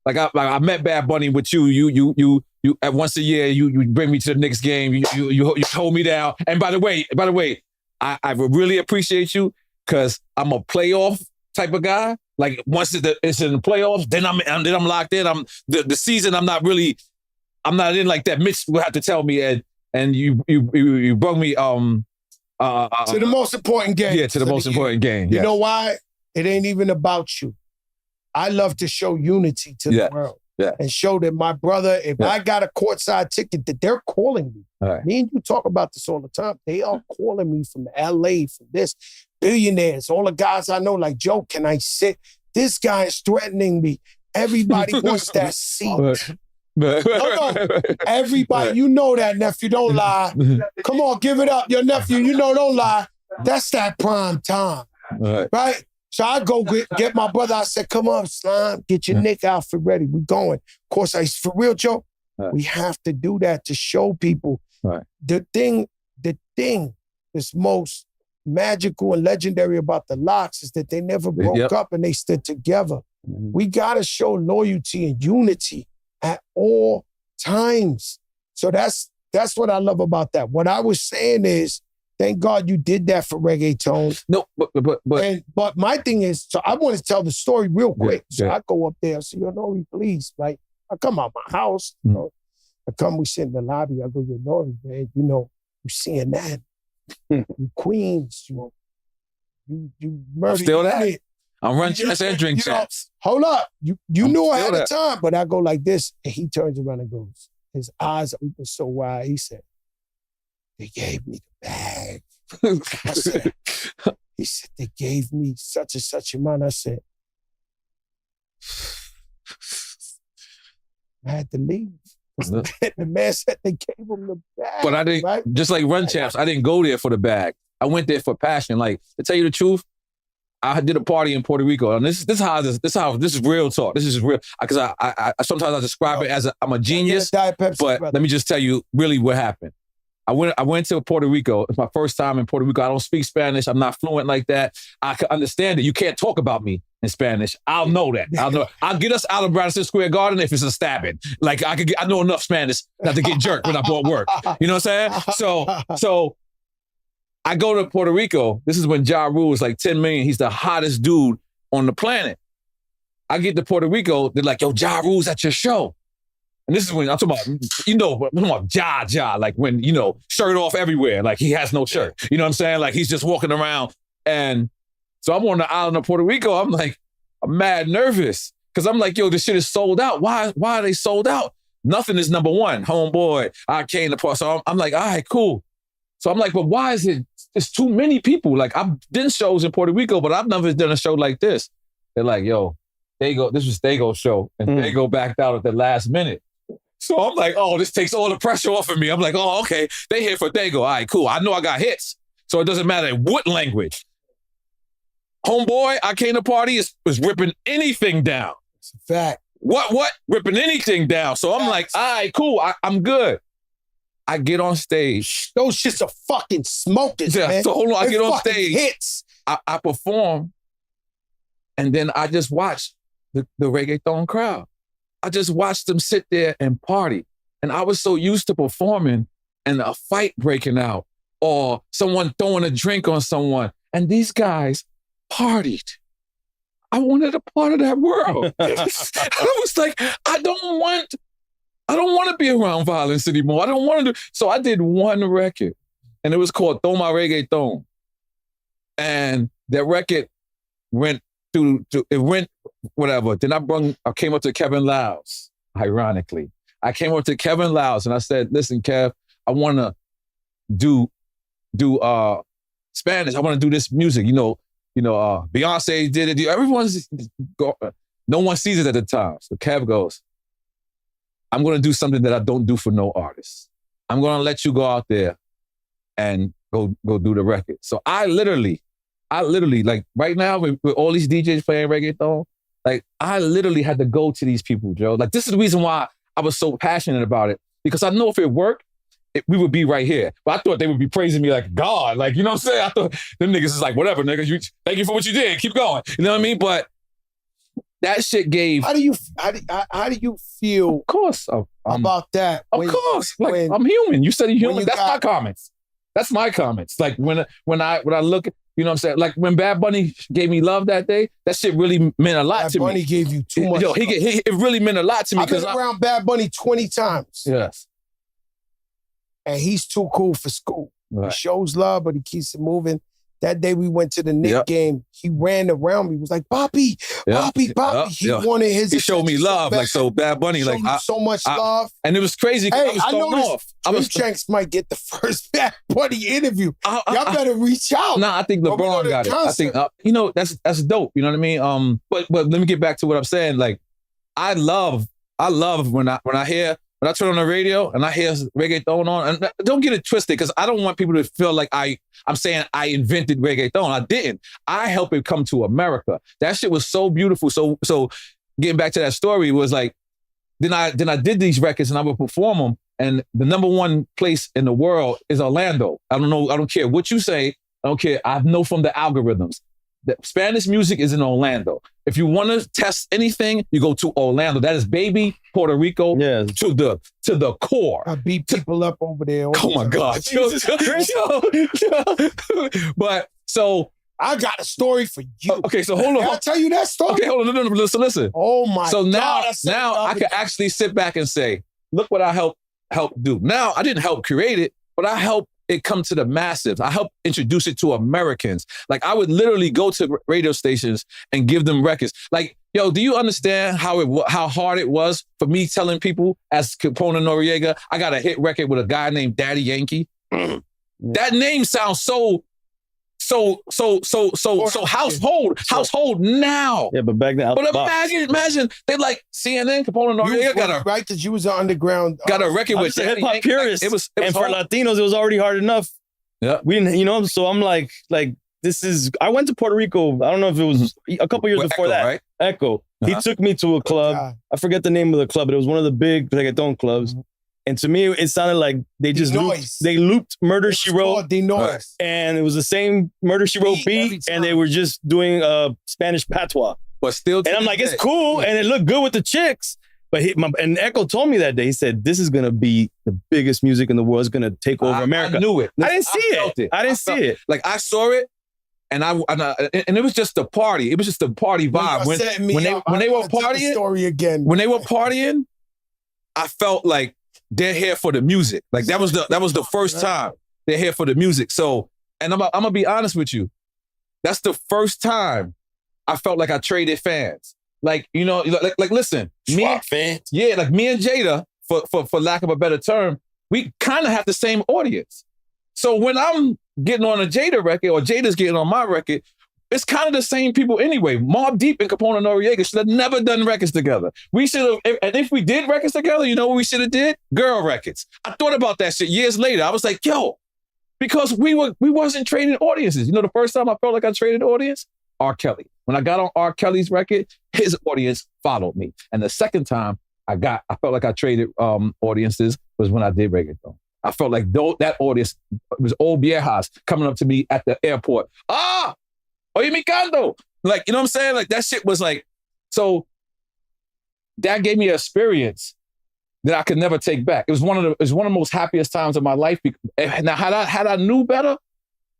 Like I met Bad Bunny with you. You at once a year you bring me to the Knicks game. You hold me down. And by the way, I would really appreciate you because I'm a playoff type of guy. Like once it's in the playoffs, then I'm locked in. I'm the season. I'm not in like that. Mitch will have to tell me and you brought me to the most important game. Yeah, to the most important game. You know why? It ain't even about you. I love to show unity to the world and show that my brother, if I got a courtside ticket, that they're calling me. Right. Me and you talk about this all the time. They are calling me from LA, from this, billionaires, all the guys I know, like, Joe, can I sit? This guy is threatening me. Everybody wants that seat. No. Everybody, you know that, nephew, don't lie. Come on, give it up. Your nephew, don't lie. That's that prime time. Right? So I go get my brother. I said, come on, Slime, get your Nick outfit ready. We going. Of course, for real, Joe, we have to do that to show people. The thing that's most magical and legendary about the Locks is that they never broke up and they stood together. We gotta show loyalty and unity at all times. So that's what I love about that. What I was saying is, thank God you did that for reggaeton. No, but my thing is, so I want to tell the story real quick. Yeah, so yeah. I go up there, I say, yo, Nori, please. Like, I come out my house, you know. I come, we sit in the lobby, I go, yo, Nori, man, you know, you seeing that. You Queens, you murder. Still that? It. I'm running champs and drink You know, champs. hold up. You knew still ahead of that. time, but I go like this, and he turns around and goes, his eyes open so wide, he said, they gave me the bag. I said, he said, they gave me such and such amount. I said, I had to leave. The man said they gave him the bag. But I didn't, right? just like Run Champs, I didn't go there for the bag. I went there for passion. Like, to tell you the truth, I did a party in Puerto Rico, and this is real talk. This is real, because I sometimes I describe it as I'm a genius, Diet Pepsi, but brother. let me just tell you really what happened. I went to Puerto Rico. It's my first time in Puerto Rico. I don't speak Spanish. I'm not fluent like that. I can understand it. You can't talk about me in Spanish. I'll know that. I'll know. I'll get us out of Madison Square Garden if it's a stabbing. Like, I know enough Spanish not to get jerked when I bought work. You know what I'm saying? So I go to Puerto Rico. This is when Ja Rule was like 10 million. He's the hottest dude on the planet. I get to Puerto Rico. They're like, yo, Ja Rule's at your show. And this is when I'm talking about, I'm talking about Ja, like when, shirt off everywhere. Like, he has no shirt. You know what I'm saying? Like, he's just walking around. And so I'm on the island of Puerto Rico. I'm like, I'm mad nervous. Because I'm like, yo, this shit is sold out. Why are they sold out? Nothing is number one. Homeboy, I came to part. So I'm like, all right, cool. So I'm like, but why is it, it's too many people. Like, I've done shows in Puerto Rico, but I've never done a show like this. They're like, yo, this was Dago's show. And Dago backed out at the last minute. So I'm like, oh, this takes all the pressure off of me. I'm like, oh, okay, they here for Dago. All right, cool. I know I got hits. So it doesn't matter what language. Homeboy, I came to party, was ripping anything down. It's a fact. What? Ripping anything down. So I'm like, all right, cool. I'm good. I get on stage. Those shits are fucking smokers, man. So hold on, I get on fucking stage. Hits. I perform, and then I just watch the reggaeton crowd. I just watched them sit there and party. And I was so used to performing and a fight breaking out or someone throwing a drink on someone. And these guys partied. I wanted a part of that world. I was like, I don't want to be around violence anymore. I don't want to do. So I did one record, and it was called Toma Reggaeton. And that record went whatever. Then I came up to Kevin Liles, ironically. I came up to Kevin Liles and I said, listen, Kev, I want to do Spanish. I want to do this music. Beyonce did it. No one sees it at the time. So Kev goes, I'm going to do something that I don't do for no artist. I'm going to let you go out there and go do the record. So I literally, like right now with all these DJs playing reggaeton, like I literally had to go to these people, Joe. Like this is the reason why I was so passionate about it, because I know if it worked, we would be right here. But I thought they would be praising me like God. Like, you know what I'm saying? I thought them niggas is like, whatever, nigga. Thank you for what you did. Keep going. You know what I mean? But that shit gave. How do you feel? Of course, about that? Of course, like I'm human. You said you're human. That's my comments. That's my comments. Like when I look, you know what I'm saying? Like when Bad Bunny gave me love that day, that shit really meant a lot to me. Bad Bunny gave you too much. Yo, it really meant a lot to me. I've been around Bad Bunny 20 times. Yes. And he's too cool for school. Right. He shows love, but he keeps it moving. That day we went to the Knicks game, he ran around me, was like, Poppy. He wanted his. He showed me love, so Bad Bunny, like so much love, and it was crazy. Hey, I was off. Shanks might get the first Bad Bunny interview. Y'all better reach out. I think LeBron got it. I think that's dope. You know what I mean? But let me get back to what I'm saying. Like, I love when I turn on the radio and I hear reggaeton on, and don't get it twisted, because I don't want people to feel like I'm saying I invented reggaeton. I didn't. I helped it come to America. That shit was so beautiful. So getting back to that story was like, then I did these records and I would perform them, and the number one place in the world is Orlando. I don't know. I don't care what you say. I don't care. I know from the algorithms. The Spanish music is in Orlando. If you want to test anything, you go to Orlando. That is baby Puerto Rico to the core. I beat people up over there. Oh my God. But so I got a story for you. Okay, so hold on. Can I tell you that story? Okay, hold on. No, listen. Oh my so God. So now I can actually sit back and say, look what I helped do. Now I didn't help create it, but I helped it come to the masses. I helped introduce it to Americans. Like I would literally go to radio stations and give them records. Like, yo, do you understand how hard it was for me telling people as Capone Noriega, I got a hit record with a guy named Daddy Yankee? That name sounds so household now. Yeah, but back then, but imagine they like CNN, Capone Noriega got a right because you was an underground got a record with hip hop purists. It was and for Latinos, it was already hard enough. Yeah, we didn't, so I'm like this is. I went to Puerto Rico. I don't know if it was a couple years before Echo, that. Right? Echo. He took me to a club. I forget the name of the club, but it was one of the big reggaeton clubs. And to me, it sounded like they just looped Murder, She Wrote. And it was the same Murder, She Wrote beat, and they were just doing Spanish patois. But still, and I'm like, it's cool, and it looked good with the chicks. But and Echo told me that day, he said, this is going to be the biggest music in the world. It's going to take over America. I knew it. I didn't see it. I didn't see it. Like, I saw it, and it was just a party. It was just a party vibe. When they were partying, when they were partying, I felt like they're here for the music. Like that was the first time they're here for the music. So, and I'm gonna be honest with you, that's the first time I felt like I traded fans. Like, you know, like listen, fans. Yeah, like me and Jada, for lack of a better term, we kind of have the same audience. So when I'm getting on a Jada record or Jada's getting on my record, it's kind of the same people anyway. Mobb Deep and Capone Noriega should have never done records together. We should have, and if we did records together, you know what we should have did? Girl records. I thought about that shit years later. I was like, yo, because we wasn't trading audiences. You know, the first time I felt like I traded audience? R. Kelly. When I got on R. Kelly's record, his audience followed me. And the second time I felt like I traded audiences was when I did reggaeton. I felt like that audience was old viejas coming up to me at the airport. Oye, mi canto. Like, you know what I'm saying? Like, that shit was like, so that gave me an experience that I could never take back. It was one of the most happiest times of my life. Now, had I knew better,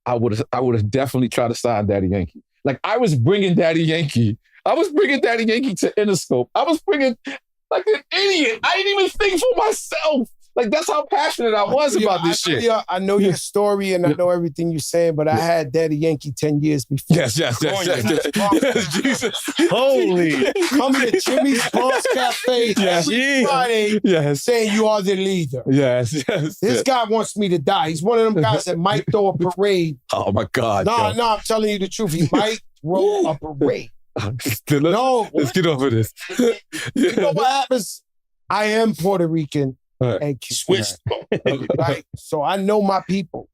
I would have definitely tried to sign Daddy Yankee. Like, I was bringing Daddy Yankee to Interscope. I was bringing, like an idiot. I didn't even think for myself. Like, that's how passionate I was about this shit. I know your story and I know everything you're saying, but I had Daddy Yankee 10 years before. Yes, Jesus. Holy. Coming to Jimmy's Bronx Cafe every Friday saying you are the leader. Yes. This guy wants me to die. He's one of them guys that might throw a parade. Oh, my God. No, I'm telling you the truth. He might throw a parade. Let's get over this. You know what happens? I am Puerto Rican. And switched. Right? So I know my people.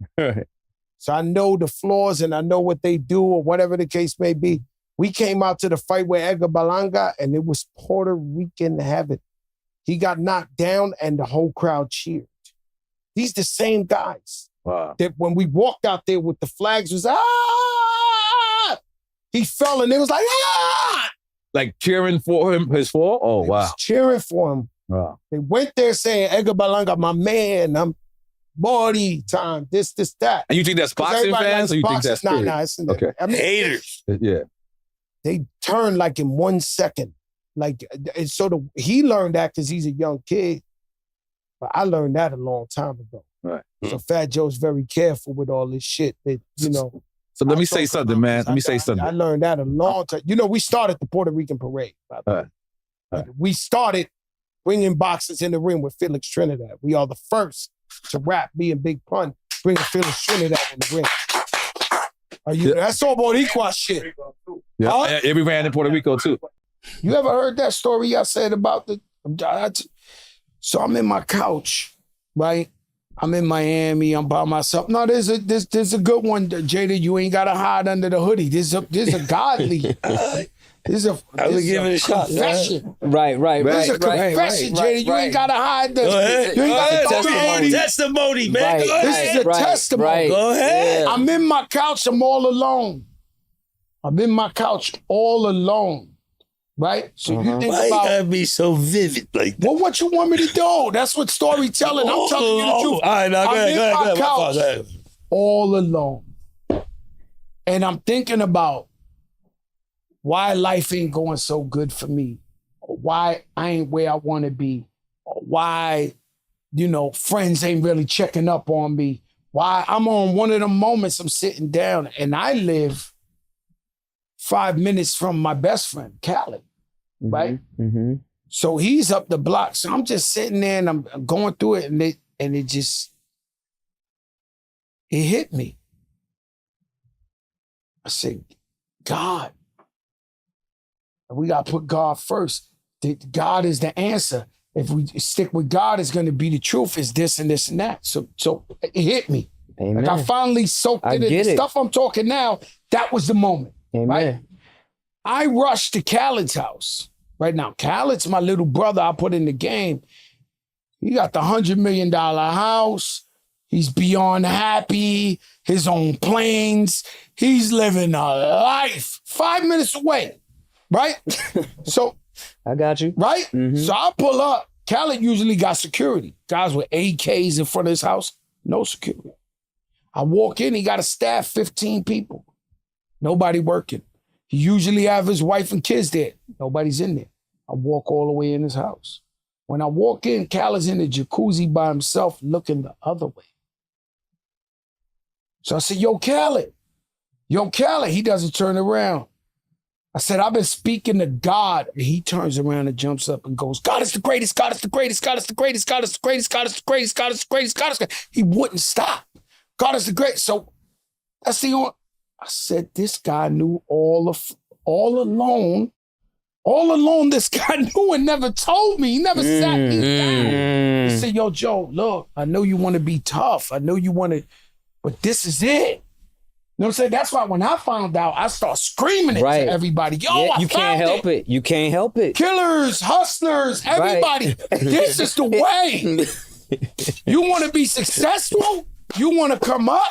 So I know the flaws and I know what they do or whatever the case may be. We came out to the fight with Edgar Berlanga and it was Puerto Rican heaven. He got knocked down and the whole crowd cheered. These the same guys. Wow. That when we walked out there with the flags was, he fell and it was like, Like cheering for him, his fall? Oh, wow. Cheering for him. Wow. They went there saying, Edgar Berlanga, my man, I'm body time, this, that. And you think that's boxing fans or you think that's Nah, it's okay. I mean, haters. Yeah. They turned like in 1 second. Like, and so he learned that because he's a young kid. But I learned that a long time ago. Right. So Fat Joe's very careful with all this shit that, you know. So let me say something, man. Let me say something. I learned that a long time. You know, we started the Puerto Rican parade, by the way. We started bringing boxers in the ring with Felix Trinidad. We are the first to rap, me and Big Pun, bringing Felix Trinidad in the ring. That's all Boricua shit. Yeah, we ran in Puerto Rico too. You ever heard that story I said about so I'm in my couch, right? I'm in Miami, I'm by myself. No, there's a good one, Jada. You ain't gotta hide under the hoodie. There's a godly. This is a confession. Right. This is a confession, Jada. You ain't gotta hide the. You ain't gotta testimony, man. This is a testimony. Go ahead. I'm in my couch. I'm all alone. I'm in my couch all alone, right? So you think Why about... you gotta be so vivid like that? Well, what you want me to do? That's what storytelling. I'm telling you the truth. All right, now go I'm in my ahead. couch all alone. And I'm thinking about why life ain't going so good for me, or why I ain't where I want to be, or why, friends ain't really checking up on me, why I'm on one of them moments I'm sitting down, and I live 5 minutes from my best friend, Khaled, right? Mm-hmm. So he's up the block. So I'm just sitting there and I'm going through it, and it hit me. I said, God, we got to put God first. God is the answer. If we stick with God, it's going to be the truth. It's this and this and that. So it hit me. Amen. Like I finally soaked it in. The stuff I'm talking now, that was the moment. Amen. Right? I rushed to Khaled's house. Right now, Khaled's my little brother I put in the game. He got the $100 million house. He's beyond happy, his own planes. He's living a life 5 minutes away, right? So I got you. Right? Mm-hmm. So I pull up. Khaled usually got security. Guys with AKs in front of his house, no security. I walk in, he got a staff, 15 people. Nobody working. He usually have his wife and kids there. Nobody's in there. I walk all the way in his house. When I walk in, Khaled's in the jacuzzi by himself looking the other way. So I said, yo, Khaled. He doesn't turn around. I said, I've been speaking to God. And he turns around and jumps up and goes, God is the greatest, God is the greatest, God is the greatest, God is the greatest, God is the greatest, God is the greatest, God is the greatest. He wouldn't stop. God is the greatest. So that's the only... I said, this guy knew all alone, this guy knew and never told me. He never sat me down. He said, yo, Joe, look, I know you want to be tough. I know you want to, but this is it. You know what I'm saying? That's why when I found out, I start screaming it to everybody. Yo, you can't help it. You can't help it. Killers, hustlers, everybody. This is the way. You want to be successful? You want to come up?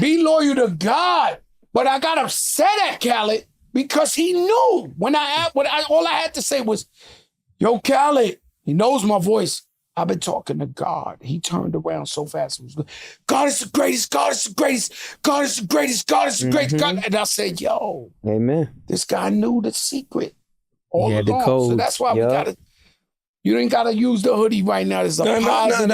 Be loyal to God. But I got upset at Khaled because he knew all I had to say was, yo, Khaled, he knows my voice. I've been talking to God. He turned around so fast. God is the greatest. God is the greatest. God is the greatest. God is the greatest. God. And I said, yo, amen. This guy knew the secret all along. The code. So that's why we got to, you ain't got to use the hoodie right now. This is a positive.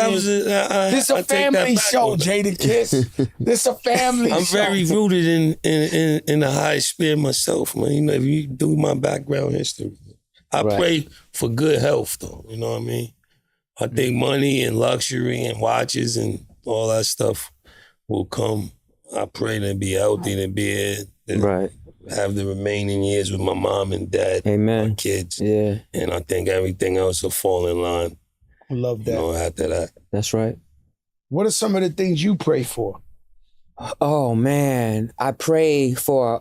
This is a family show, Jadakiss. This is a family show. I'm very rooted in the high spirit myself, man. You know, if you do my background history, I pray for good health, though. You know what I mean? I think money and luxury and watches and all that stuff will come. I pray to be healthy, to be here, have the remaining years with my mom and dad, my kids. Yeah. And I think everything else will fall in line. I love that. You know, after that. That's right. What are some of the things you pray for? Oh, man. I pray for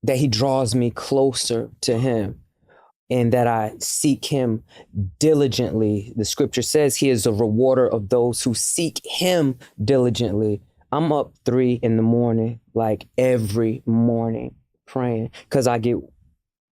that he draws me closer to him. And that I seek him diligently. The scripture says he is a rewarder of those who seek him diligently. I'm up 3 a.m, like every morning praying, because I get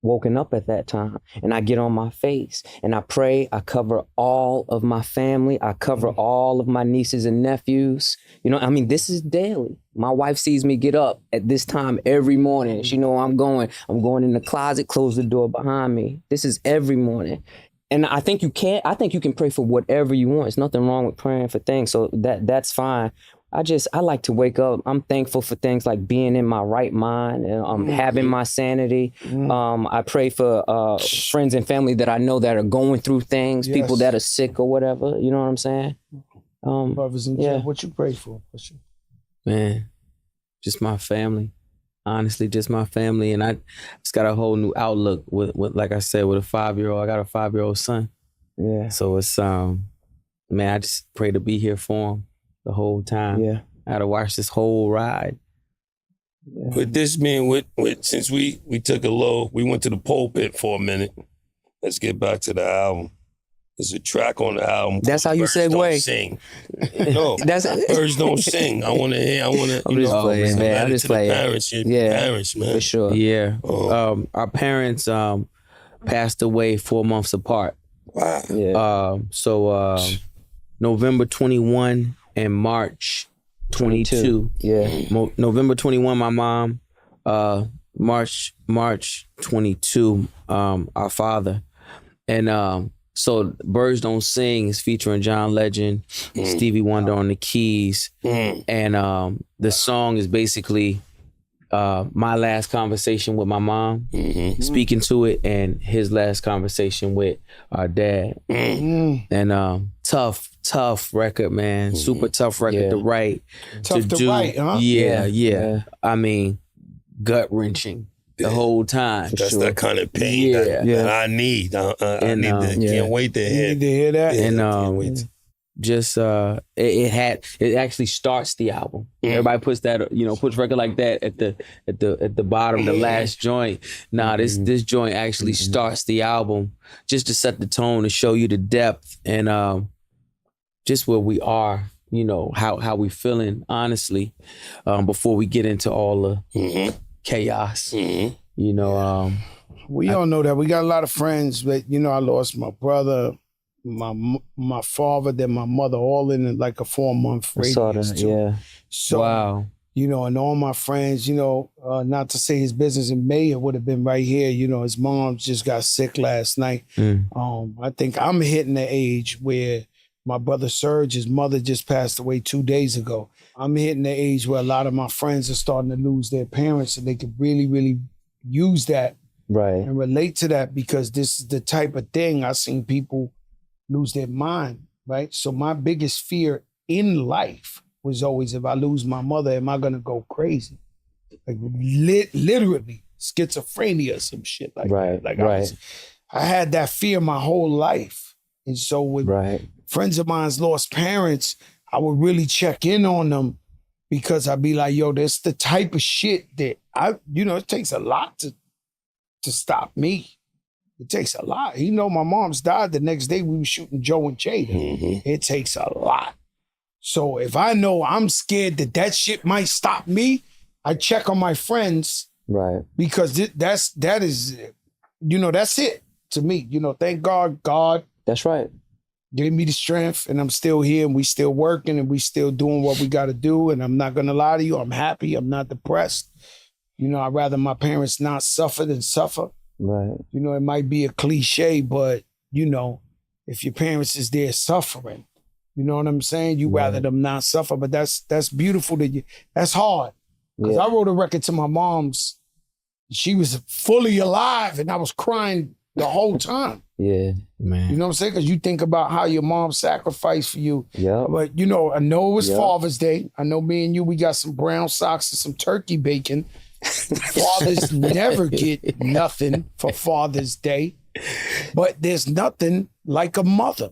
woken up at that time and I get on my face and I pray. I cover all of my family. I cover all of my nieces and nephews. You know, I mean, this is daily. My wife sees me get up at this time every morning. She know I'm going in the closet, close the door behind me. This is every morning. And I think you can pray for whatever you want. There's nothing wrong with praying for things. So that's fine. I like to wake up. I'm thankful for things like being in my right mind and having my sanity. I pray for friends and family that I know that are going through things, people that are sick or whatever. You know what I'm saying? Brothers and sisters, what you pray for? Man, just my family. Honestly, just my family. And I just got a whole new outlook with like I said, with a 5-year-old. I got a 5-year-old son. Yeah. So it's, man, I just pray to be here for him the whole time. Yeah. I had to watch this whole ride. Yeah. With this being, since we took a low, we went to the pulpit for a minute. Let's get back to the album. There's a track on the album. That's how you Birds Don't segue. Sing. No, That's Birds Don't Sing. I want to hear. I'm just playing, man. I'm just playing. Parents, parents, man. For sure. Yeah. Our parents passed away 4 months apart. Wow. Yeah. November 21 and March 22. Yeah. November 21, my mom. March 22, our father. And so Birds Don't Sing is featuring John Legend, Stevie Wonder on the keys. And the song is basically my last conversation with my mom, speaking to it, and his last conversation with our dad. And tough record, man. Super tough record to write. Tough to write, huh? Yeah. I mean, gut-wrenching the whole time. That's that kind of pain that I need. I need to, can't wait to hear. You need to hear that? And just it actually starts the album. Everybody puts that, puts record like that at the bottom, the last joint. Nah, this joint actually starts the album just to set the tone, to show you the depth and just where we are, how we feeling honestly, before we get into all the chaos. We all know that. We got a lot of friends, but I lost my brother, my father, then my mother, all in like a 4-month radius too. Yeah. So, wow. And all my friends, not to say his business in May, it would have been right here. His mom just got sick last night. I think I'm hitting the age where my brother Serge, his mother just passed away 2 days ago. I'm hitting the age where a lot of my friends are starting to lose their parents, and they could really, really use that and relate to that, because this is the type of thing I've seen people lose their mind, right? So my biggest fear in life was always, if I lose my mother, am I gonna go crazy? Like literally schizophrenia or some shit like that. Like I had that fear my whole life. And so with friends of mine's lost parents, I would really check in on them, because I'd be like, yo, that's the type of shit that it takes a lot to stop me. It takes a lot. My mom's died the next day we were shooting Joe and Jada. It takes a lot. So if I know I'm scared that shit might stop me, I check on my friends. Right. Because that is that's it to me. Thank God. That's right. Gave me the strength, and I'm still here, and we still working, and we still doing what we got to do. And I'm not gonna lie to you, I'm happy. I'm not depressed. I'd rather my parents not suffer than suffer. Right. It might be a cliche, but if your parents is there suffering, you know what I'm saying? You rather them not suffer, but that's beautiful to you. That's hard. Because I wrote a record to my mom's. She was fully alive, and I was crying the whole time. Yeah, man. You know what I'm saying? Because you think about how your mom sacrificed for you. Yeah. But, I know it was Father's Day. I know me and you, we got some brown socks and some turkey bacon. Fathers never get nothing for Father's Day. But there's nothing like a mother,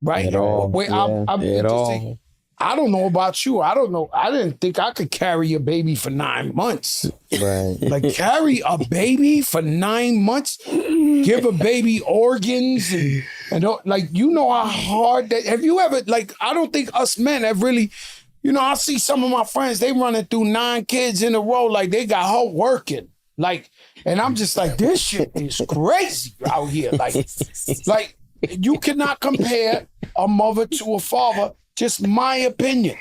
right? At all. At all. I don't know about you. I don't know. I didn't think I could carry a baby for 9 months. Right. Like, carry a baby for 9 months? Give a baby organs and how hard that. Have you ever, I don't think us men have really, I see some of my friends, they running through 9 kids in a row, like they got her working. And I'm just like, this shit is crazy out here. Like you cannot compare a mother to a father, just my opinion.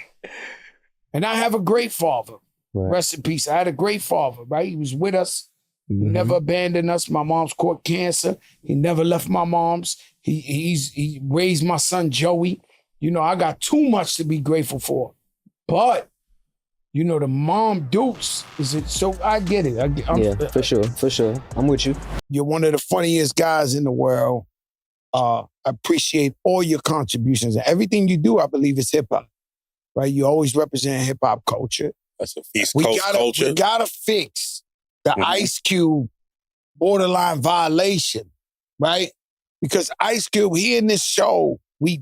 And I have a great father. Right. Rest in peace. I had a great father, right? He was with us. He never abandoned us. My mom's caught cancer. He never left my mom's. He raised my son Joey. I got too much to be grateful for. But, the mom deuce is it. So I get it. For sure. I'm with you. You're one of the funniest guys in the world. I appreciate all your contributions. And everything you do, I believe, is hip hop. Right? You always represent hip hop culture. That's a East Coast culture. We gotta fix the Ice Cube borderline violation, right? Because Ice Cube, here in this show, this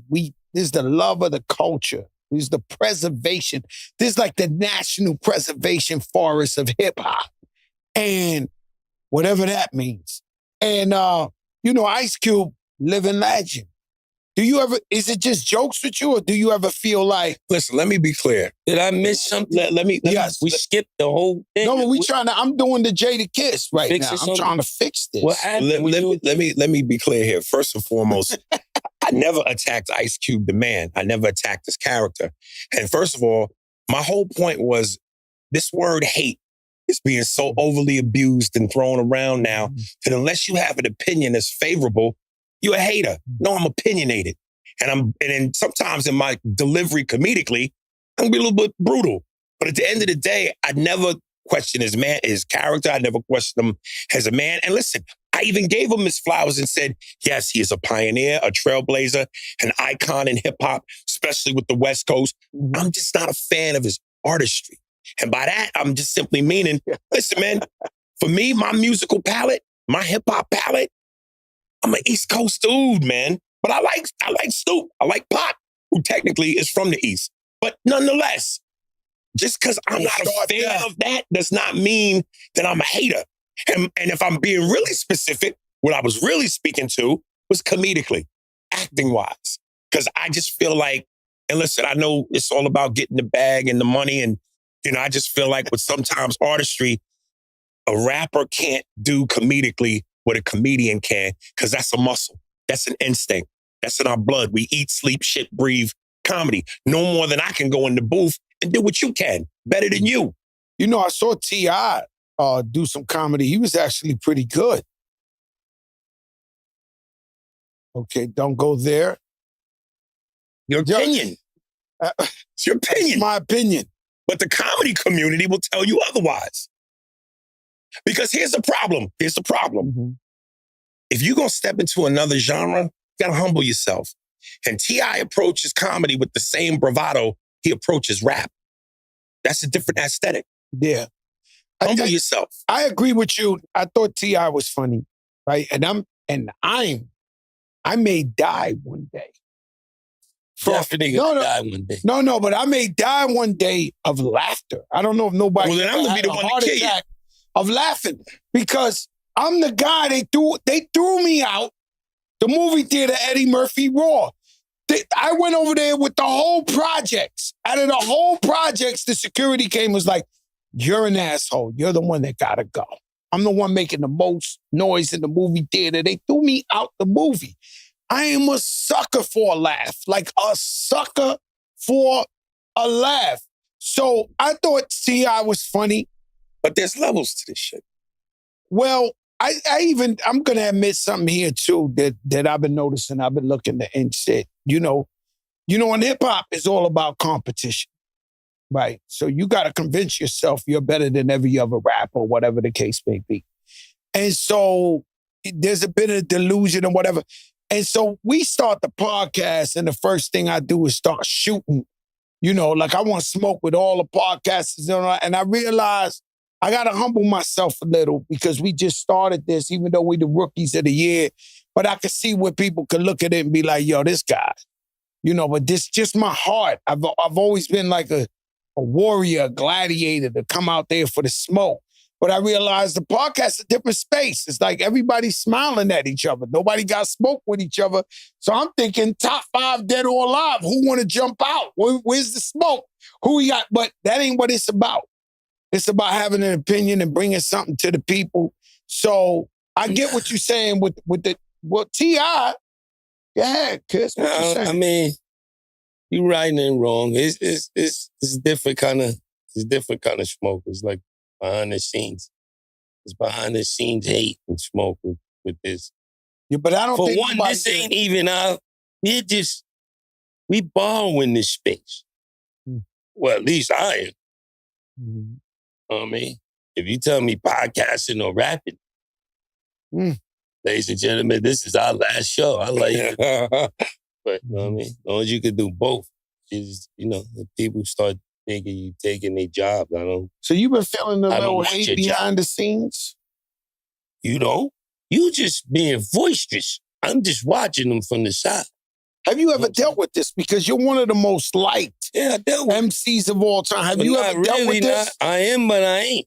is the love of the culture. This is the preservation. This is like the national preservation forest of hip hop. And whatever that means. And, Ice Cube, living legend. Do you ever, is it just jokes with you, or do you ever feel like... Listen, let me be clear. Did I miss something? We skipped the whole thing. No, but I'm doing the Jadakiss right now. I'm trying to fix this. What happened? Let me be clear here. First and foremost, I never attacked Ice Cube, the man. I never attacked his character. And first of all, my whole point was this word hate is being so overly abused and thrown around now that unless you have an opinion that's favorable, you're a hater. No, I'm opinionated. And then sometimes in my delivery comedically, I'm gonna be a little bit brutal. But at the end of the day, I never question his character. I never questioned him as a man. And listen, I even gave him his flowers and said, yes, he is a pioneer, a trailblazer, an icon in hip hop, especially with the West Coast. I'm just not a fan of his artistry. And by that, I'm just simply meaning, listen, man, for me, my musical palette, my hip hop palette, I'm an East Coast dude, man. But I like Snoop. I like Pac, who technically is from the East. But nonetheless, just because I'm not a fan of that does not mean that I'm a hater. And if I'm being really specific, what I was really speaking to was comedically, acting-wise. Because I just feel like, and listen, I know it's all about getting the bag and the money. And, I just feel like with sometimes artistry, a rapper can't do comedically what a comedian can, because that's a muscle. That's an instinct. That's in our blood. We eat, sleep, shit, breathe comedy. No more than I can go in the booth and do what you can. Better than you. I saw T.I. Do some comedy. He was actually pretty good. Okay, don't go there. Your opinion. It's your opinion. My opinion. But the comedy community will tell you otherwise. Because here's the problem. Mm-hmm. If you're going to step into another genre, you got to humble yourself. And T.I. approaches comedy with the same bravado he approaches rap. That's a different aesthetic. Yeah. Humble yourself. I agree with you. I thought T.I. was funny, right? I may die one day. Definitely gonna die one day. No, but I may die one day of laughter. I don't know if nobody... Well, then I'm going to be the one to kill you. Of laughing, because I'm the guy they threw me out the movie theater, Eddie Murphy Raw. I went over there with the whole projects. Out of the whole projects, the security came, was like, you're an asshole. You're the one that gotta go. I'm the one making the most noise in the movie theater. They threw me out the movie. I am a sucker for a laugh. Like a sucker for a laugh. So I thought T.I. was funny. But there's levels to this shit. Well, I'm going to admit something here too that I've been noticing. I've been looking at and shit. In hip hop, it's all about competition, right? So you got to convince yourself you're better than every other rapper, or whatever the case may be. And so there's a bit of delusion and whatever. And so we start the podcast, and the first thing I do is start shooting. Like I want to smoke with all the podcasters, and I realized I got to humble myself a little, because we just started this, even though we the rookies of the year. But I could see where people could look at it and be like, yo, this guy. But this just my heart. I've always been like a warrior, a gladiator to come out there for the smoke. But I realized the podcast is a different space. It's like everybody's smiling at each other. Nobody got smoke with each other. So I'm thinking top 5 dead or alive. Who want to jump out? Where's the smoke? Who we got? But that ain't what it's about. It's about having an opinion and bringing something to the people. So I get what you're saying with T.I. Go ahead, Kiss. What you saying? I mean, you right and wrong. It's different kind of smoke. It's like behind the scenes. It's behind the scenes hate and smoke with this. Yeah, but I don't think... For one, this ain't even our... We borrowing this space. Well, at least I am. Mm-hmm. I mean, if you tell me podcasting or rapping, ladies and gentlemen, this is our last show. I like it. But, you know what I mean? As long as you can do both, if people start thinking you taking their job, So you've been feeling a little hate behind the scenes? You just being boisterous. I'm just watching them from the side. Have you ever dealt with this? Because you're one of the most liked MCs of all time. Have you ever dealt with this? I am, but I ain't.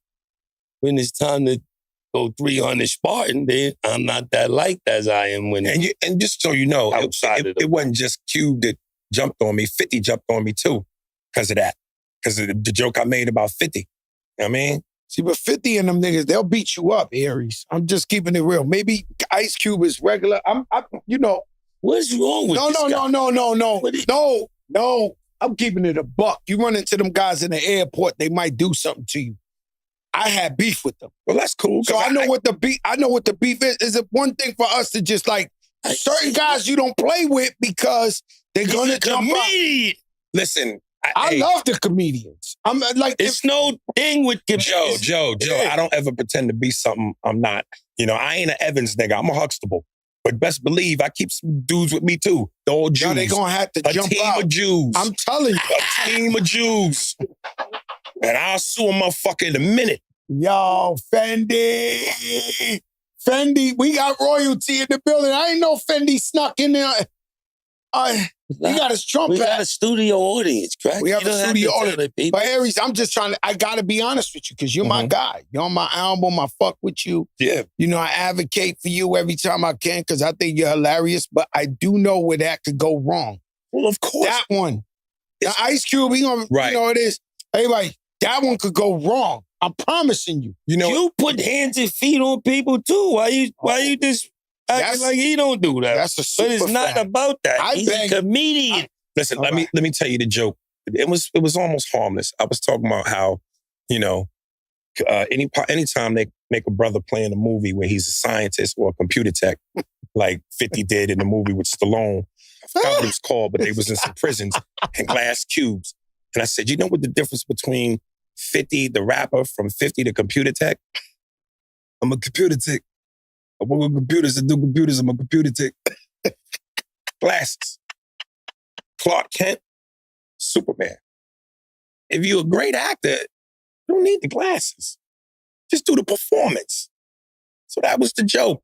When it's time to go 300 Spartan, then I'm not that liked as I am when. And just so you know, it wasn't just Cube that jumped on me. 50 jumped on me too because of that. Because of the joke I made about 50. You know what I mean? See, but 50 and them niggas, they'll beat you up, Aries. I'm just keeping it real. Maybe Ice Cube is regular. What's wrong with this guy? No. I'm keeping it a buck. You run into them guys in the airport, they might do something to you. I had beef with them. Well, that's cool. So I know what the beef is. Is it one thing for us to just like certain guys you don't play with because they're gonna jump out. Listen, I love the comedians. I'm like, it's no thing with comedians. Joe. I don't ever pretend to be something I'm not. I ain't an Evans nigga. I'm a Huxtable. But best believe I keep some dudes with me too. The old Jews. They gonna have to jump out. A team of Jews. I'm telling you. A team of Jews. And I'll sue a motherfucker in a minute. Yo, Fendi, we got royalty in the building. I ain't know Fendi snuck in there. He got his trumpet. We got a studio audience, correct? We have a studio audience. But Aries, I'm just I gotta be honest with you because you're my guy. You're on my album. I fuck with you. Yeah. I advocate for you every time I can because I think you're hilarious. But I do know where that could go wrong. Well, of course. That one. The Ice Cube, it is. Everybody, that one could go wrong. I'm promising you. You put hands and feet on people too. Why you just acting like he don't do that? That's a super But it's not about that. He's a comedian. Listen, let me tell you the joke. It was almost harmless. I was talking about how, anytime they make a brother play in a movie where he's a scientist or a computer tech, like 50 did in the movie with Stallone. I forgot what it was called, but they was in some prisons and glass cubes. And I said, you know what the difference between 50, the rapper, from 50 to computer tech? I'm a computer tech. I work with computers and do computers. I'm a computer tech. Glasses. Clark Kent, Superman. If you're a great actor, you don't need the glasses. Just do the performance. So that was the joke.